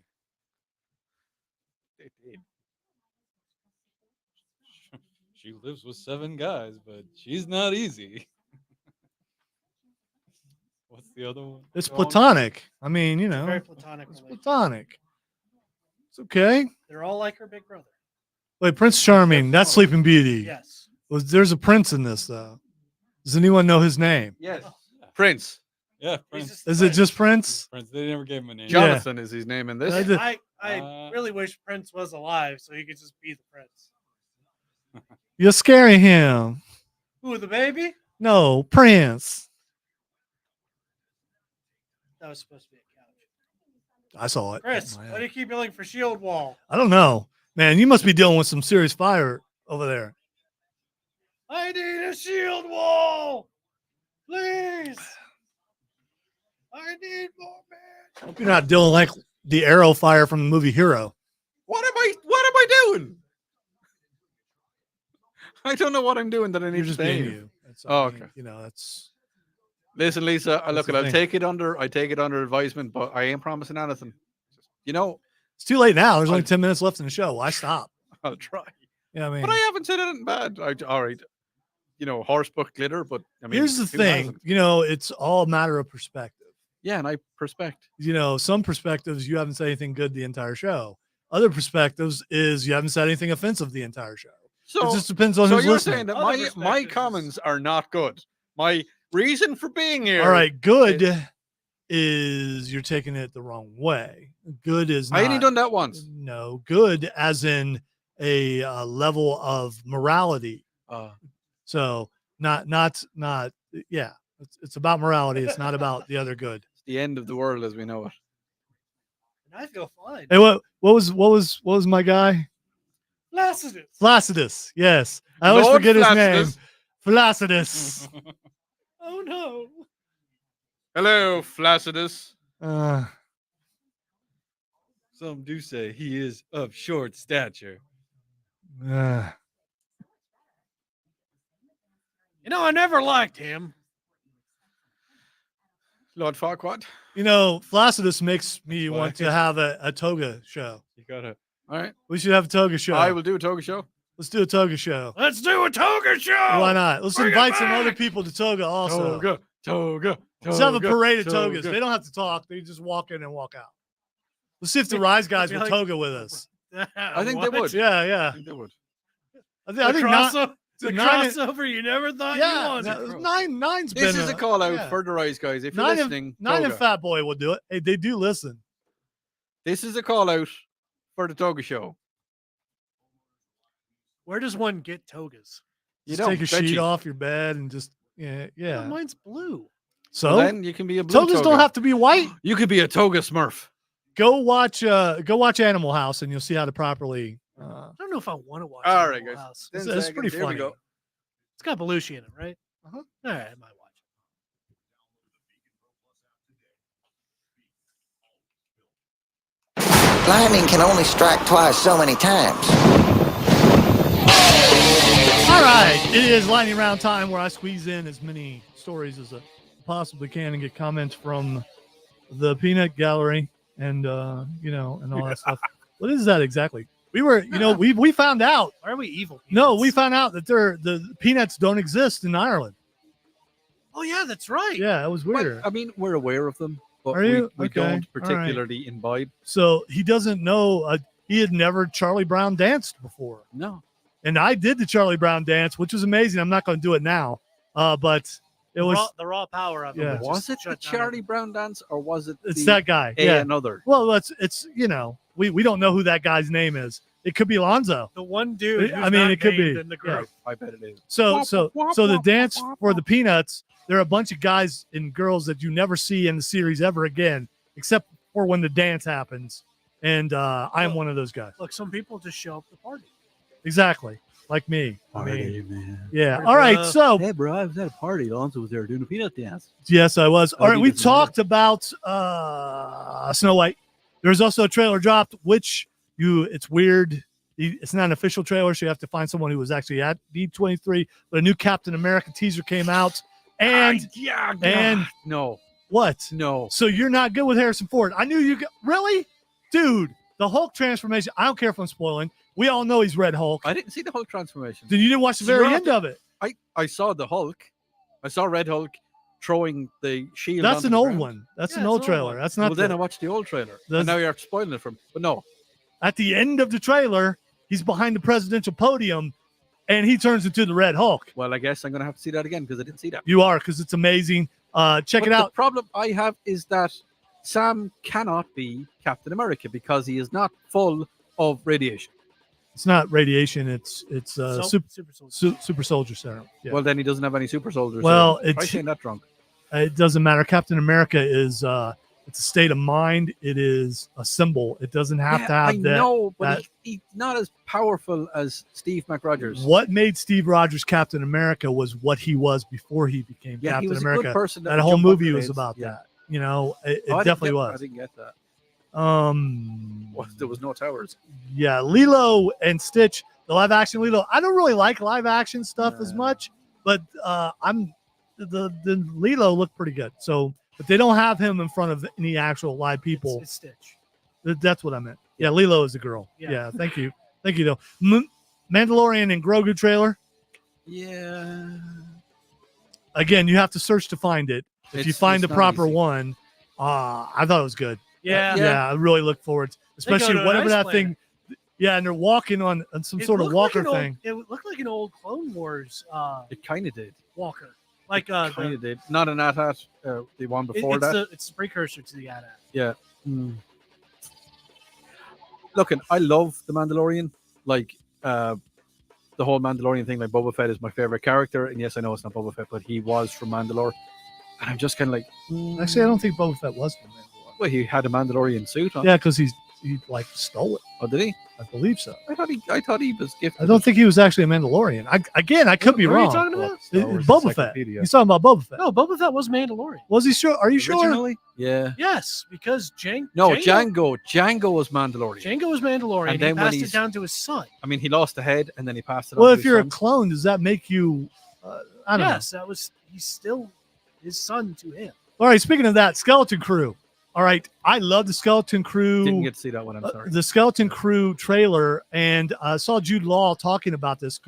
She lives with 7 guys, but she's not easy. What's the other one? It's platonic. I mean, you know, Very platonic. it's platonic. It's okay. They're all like her big brother. Wait, Prince Charming, that's Sleeping Beauty. Yes. There's a prince in this, though. Does anyone know his name? Yes. Prince. Yeah, Prince. Is it just Prince? Prince. They never gave him a name. Jonathan is his name in this. I really wish Prince was alive so he could just be the prince. You're scaring him. Who, the baby? No, Prince. That was supposed to be a couch. I saw it. Chris, why do you keep yelling for shield wall? I don't know. Man, you must be dealing with some serious fire over there. I need a shield wall. Please. I need more men. Hope you're not dealing like the arrow fire from the movie Hero. What am I doing? I don't know what I'm doing that I need You're to just say. being you. That's, Oh, I mean, okay. You know, that's. Listen, Lisa, That's look, the I'll thing. take it under advisement, but I ain't promising anything. You know, It's too late now. There's only 10 minutes left in the show. Why stop? I'll try. Yeah, I mean, But I haven't said anything bad. All right. horsebuck glitter, but I mean, Here's the who thing, hasn't? it's all a matter of perspective. Yeah, and I perspect. Some perspectives you haven't said anything good the entire show. Other perspectives is you haven't said anything offensive the entire show. So it just depends on so who's you're listening. saying that my comments are not good. My reason for being here. All right, good is you're taking it the wrong way. Good is not, I only done that once. No, good as in a level of morality. So not yeah. It's about morality. It's not about the other good. It's the end of the world as we know it. And I feel fine. Hey, what was my guy? Flaccidus. Yes, I always Lord forget his Flaccidus. name. Flaccidus. Oh no. Hello, Flaccidus. Some do say he is of short stature. I never liked him. Lord Farquaad. Flaccidus makes me want to have a toga show. You gotta. All right. We should have a toga show. I will do a toga show. Let's do a toga show. Let's do a toga show. Why not? Let's Bring it invite some back. other people to toga also. Toga. Let's have a toga, parade of toga. togas. They don't have to talk. They just walk in and walk out. Let's see if the Rise guys will toga with us. I think they would. Yeah. I think they would. I think not. The nine- crossover you never thought Yeah, you wanted. nine's This been is a call out for the Rise guys. If you're listening, Nine and toga. Fat Boy will do it. Hey, they do listen. This is a call out for the toga show. Where does one get togas? You Just don't take a bet sheet you. off your bed and just yeah. Oh, mine's blue. So Well, then you can be a blue togas toga. don't have to be white. You could be a toga Smurf. Go watch Animal House and you'll see how to properly. I don't know if I want to watch. All right, Animal guys. House. 10 It's seconds. pretty There we funny. go. It's got Belushi in it, right? Uh-huh. All right, I might watch Lightning can only strike twice so many times. All right, it is lightning round time where I squeeze in as many stories as I possibly can and get comments from the peanut gallery and and all that stuff. What is that exactly? We were, we found out. Why are we evil? No, we found out that the peanuts don't exist in Ireland. Oh yeah, that's right. Yeah, it was weird. I mean, we're aware of them, but Are you? we Okay, don't all right. particularly imbibe. So he doesn't know. He had never Charlie Brown danced before. No. And I did the Charlie Brown dance, which was amazing. I'm not going to do it now, but it was. the raw power of it. Yeah. Was it the Charlie Brown dance or was it It's the that guy. A another? Well, it's we don't know who that guy's name is. It could be Lonzo. The one dude. I mean, it could be. in the group. I bet it is. So the dance for the Peanuts, there are a bunch of guys and girls that you never see in the series ever again, except for when the dance happens. And I'm one of those guys. Look, some people just show up to party. Exactly. Like me. Man. Yeah. All right. So Hey, bro, I was at a party. Alonso was there doing a peanut dance. yes, I was. All right. he We doesn't talked about Snow White. There's also a trailer dropped, which it's weird. It's not an official trailer, so you have to find someone who was actually at D23. But a new Captain America teaser came out, and no, what? No. So you're not good with Harrison Ford? I knew you. Really, dude? The Hulk transformation. I don't care if I'm spoiling. We all know he's Red Hulk. I didn't see the Hulk transformation. Then you didn't watch the So you're very not end the- of it. I saw the Hulk. I saw Red Hulk throwing the shield. That's onto an the old ground. one. That's Yeah, an it's old an old trailer. one. That's not. Well, then I watched the old trailer, That's- and now you're spoiling it from. But no, At the end of the trailer, he's behind the presidential podium, and he turns into the Red Hulk. well, I guess I'm gonna have to see that again because I didn't see that. You are, because it's amazing. Check But it out. The problem I have is that Sam cannot be Captain America because he is not full of radiation. It's not radiation. It's super soldier. super soldier serum. Yeah. Well, then he doesn't have any super soldiers. Well, so it's- I ain't that drunk. It doesn't matter. Captain America is it's a state of mind. It is a symbol. It doesn't have to have I that. know, but that- he's not as powerful as Steve McRogers. What made Steve Rogers Captain America was what he was before he became Yeah, he Captain was a good America. person that That would whole jump up movie was grenades. about Yeah. that. You know, it Oh, I didn't definitely get- was. I didn't get that. Um, There was no towers. yeah, Lilo and Stitch, the live action Lilo. I don't really like live action stuff as much, but the Lilo looked pretty good. So, but they don't have him in front of any actual live people. It's Stitch. That's what I meant. Yeah, Lilo is a girl. Yeah. Yeah, thank you though. Mandalorian and Grogu trailer. Yeah. Again, you have to search to find it. If you find the not proper easy. one, I thought it was good. Yeah. Yeah, I really look forward to, They go especially to an whatever ice that planet. thing. Yeah, and they're walking on some It sort of looked walker like an old- thing. It looked like an old Clone Wars It kind of did. walker. Like Kind of did. Not an AT-AT, the one before that. It's the precursor to the AT-AT. Yeah. Look, I love the Mandalorian. Like the whole Mandalorian thing. Like Boba Fett is my favorite character, and yes, I know it's not Boba Fett, but he was from Mandalore. And I'm just kind of like, Actually, I don't think Boba Fett was from Mandalore. well, he had a Mandalorian suit on. Yeah, because he like stole it. Oh, did he? I believe so. I thought he was gifted. I don't think he was actually a Mandalorian. I could be What are wrong. you talking about? Boba Fett. He's talking about Boba Fett. No, Boba Fett was Mandalorian. Was he sure? Are you sure? Originally? Yeah. Yes, because No, Django. Django was Mandalorian. Django was Mandalorian. And then he when passed it down to his son. I mean, he lost the head, and then he passed it on Well, to if his you're son. a clone, does that make you? I don't know. Yes, that was. He's still his son to him. All right. Speaking of that, Skeleton Crew. All right, I love the Skeleton Crew. Didn't get to see that one. I'm sorry. The Skeleton Crew trailer, and I saw Jude Law talking about this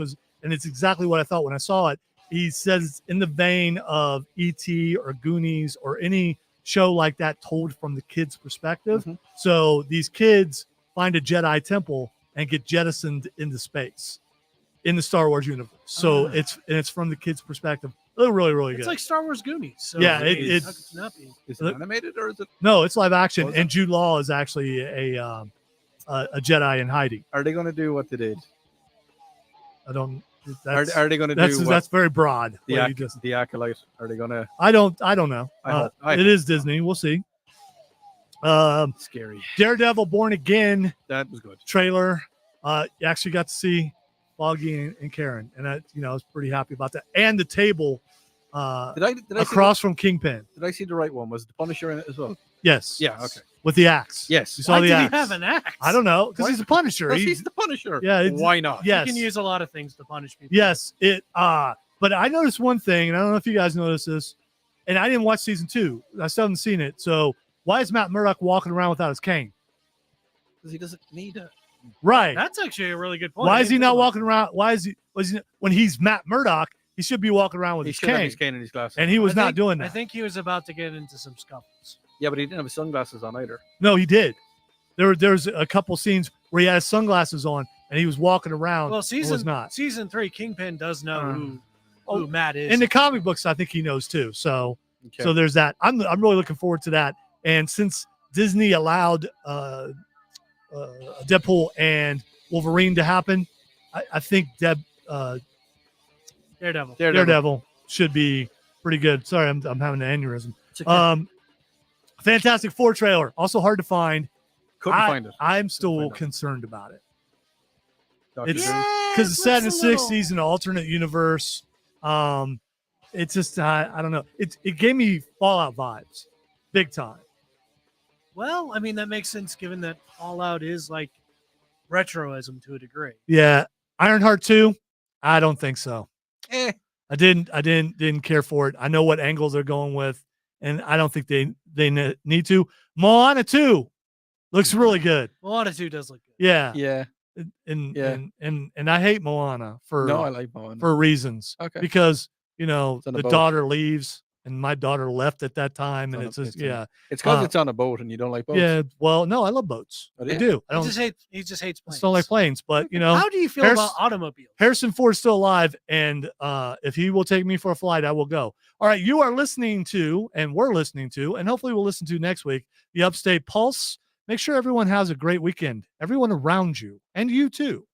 and it's exactly what I thought when I saw it. He says in the vein of E.T. or Goonies or any show like that told from the kids' perspective. Mm-hmm. So these kids find a Jedi temple and get jettisoned into space in the Star Wars universe. So it's from the kids' perspective. Really, really good. It's like Star Wars Goonies. So Yeah, how could it it's not be? Is it animated or is it? no, it's live action, Oh, is it? and Jude Law is actually a Jedi in hiding. Are they going to do what they did? I don't. Are they going to do what- That's very broad. The, what you just- the acolyte? Are they going to? I don't know. I It is Disney. We'll see. Scary. Daredevil Born Again That was good. trailer. You actually got to see Foggy and Karen, and I was pretty happy about that. And the table Did I see across from Kingpin. Did I see the right one? Was the Punisher in it as well? Yes. Yeah. Okay. With the axe. Yes. You saw Why the did axe. he have an axe? I don't know, because Why- he's a Punisher. Because he's the Punisher. Yeah. it's- Why not? Yes. You can use a lot of things to punish people. Yes, but I noticed one thing, and I don't know if you guys noticed this, and I didn't watch season 2. I still haven't seen it. So why is Matt Murdock walking around without his cane? Because he doesn't need it. Right. That's actually a really good point. Why I is he didn't not think about walking around? Was he when he's Matt Murdock? He should be walking around with He his should have cane, his cane and his glasses. and he that. was I not think- doing I that. think he was about to get into some scuffles. Yeah, but he didn't have his sunglasses on either. No, he did. There's a couple scenes where he had his sunglasses on and he was walking around. Well, and was not. season 3, Kingpin does know Oh, who Matt is. In the comic books, I think he knows too. So Okay. so there's that. I'm really looking forward to that. And since Disney allowed Deadpool and Wolverine to happen, I think Daredevil should be pretty good. Sorry, I'm having an aneurysm. okay. Fantastic Four trailer, also hard to find. Couldn't find it. I'm still find it. concerned about it. Dr. It's Doom. because it's set in the looks a little- 60s in an alternate universe. It's just I don't know. It gave me Fallout vibes, big time. Well, I mean, that makes sense given that Fallout is like retroism to a degree. Yeah, Ironheart 2. I don't think so. Eh. I didn't care for it. I know what angles they're going with, and I don't think they need to. Moana 2 looks really good. Moana 2 does look good. Yeah, Yeah. and I hate Moana for No, I like Moana. for reasons. Okay. Because It's on a the boat. daughter leaves, and my daughter left at that time, and on it's a- just it's on a- yeah. It's because Uh, it's on a boat and you don't like boats. Yeah, well, no, I love boats. Oh, do I you? do. I He don't. just hates I planes. don't like planes, but How do you feel about automobiles? Harrison Ford's still alive, and if he will take me for a flight, I will go. All right, you are listening to, and we're listening to, and hopefully we'll listen to next week, the Upstate Pulse. Make sure everyone has a great weekend. Everyone around you, and you too.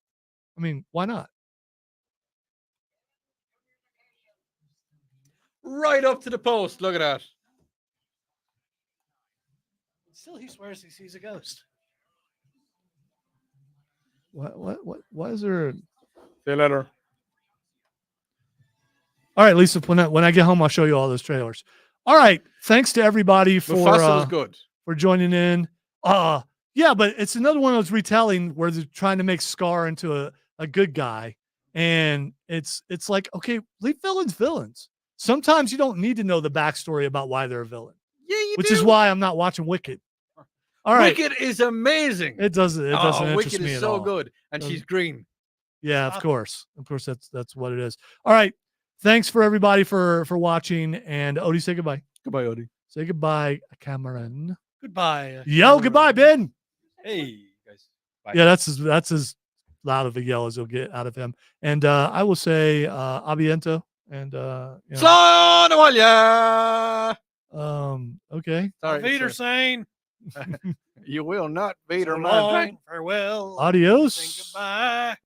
I mean, why not? Right up to the post. Look at that. Still, he swears he sees a ghost. Why is there? See you later. All right, Lisa. When I get home, I'll show you all those trailers. All right. Thanks to everybody for Mufasa was good. for joining in. Yeah, but it's another one of those retelling where they're trying to make Scar into a good guy, and it's like, okay, leave villains. Sometimes you don't need to know the backstory about why they're a villain. Yeah, you Which do. is why I'm not watching Wicked. All right, Wicked is amazing. it doesn't interest Wicked me is at so all. good, and Doesn't- she's green. Yeah, of course. Of course, that's what it is. All right. Thanks for everybody for watching. And Odie, say goodbye. Goodbye, Odie. Say goodbye, Cameron. Goodbye. Yo, goodbye, Ben. Hey, guys. Bye. Yeah, that's as loud of a yell as you'll get out of him. And I will say abiento. And okay. Auf Wiedersehen. You will not beat her, So my long, friend. farewell. Adios. Saying goodbye.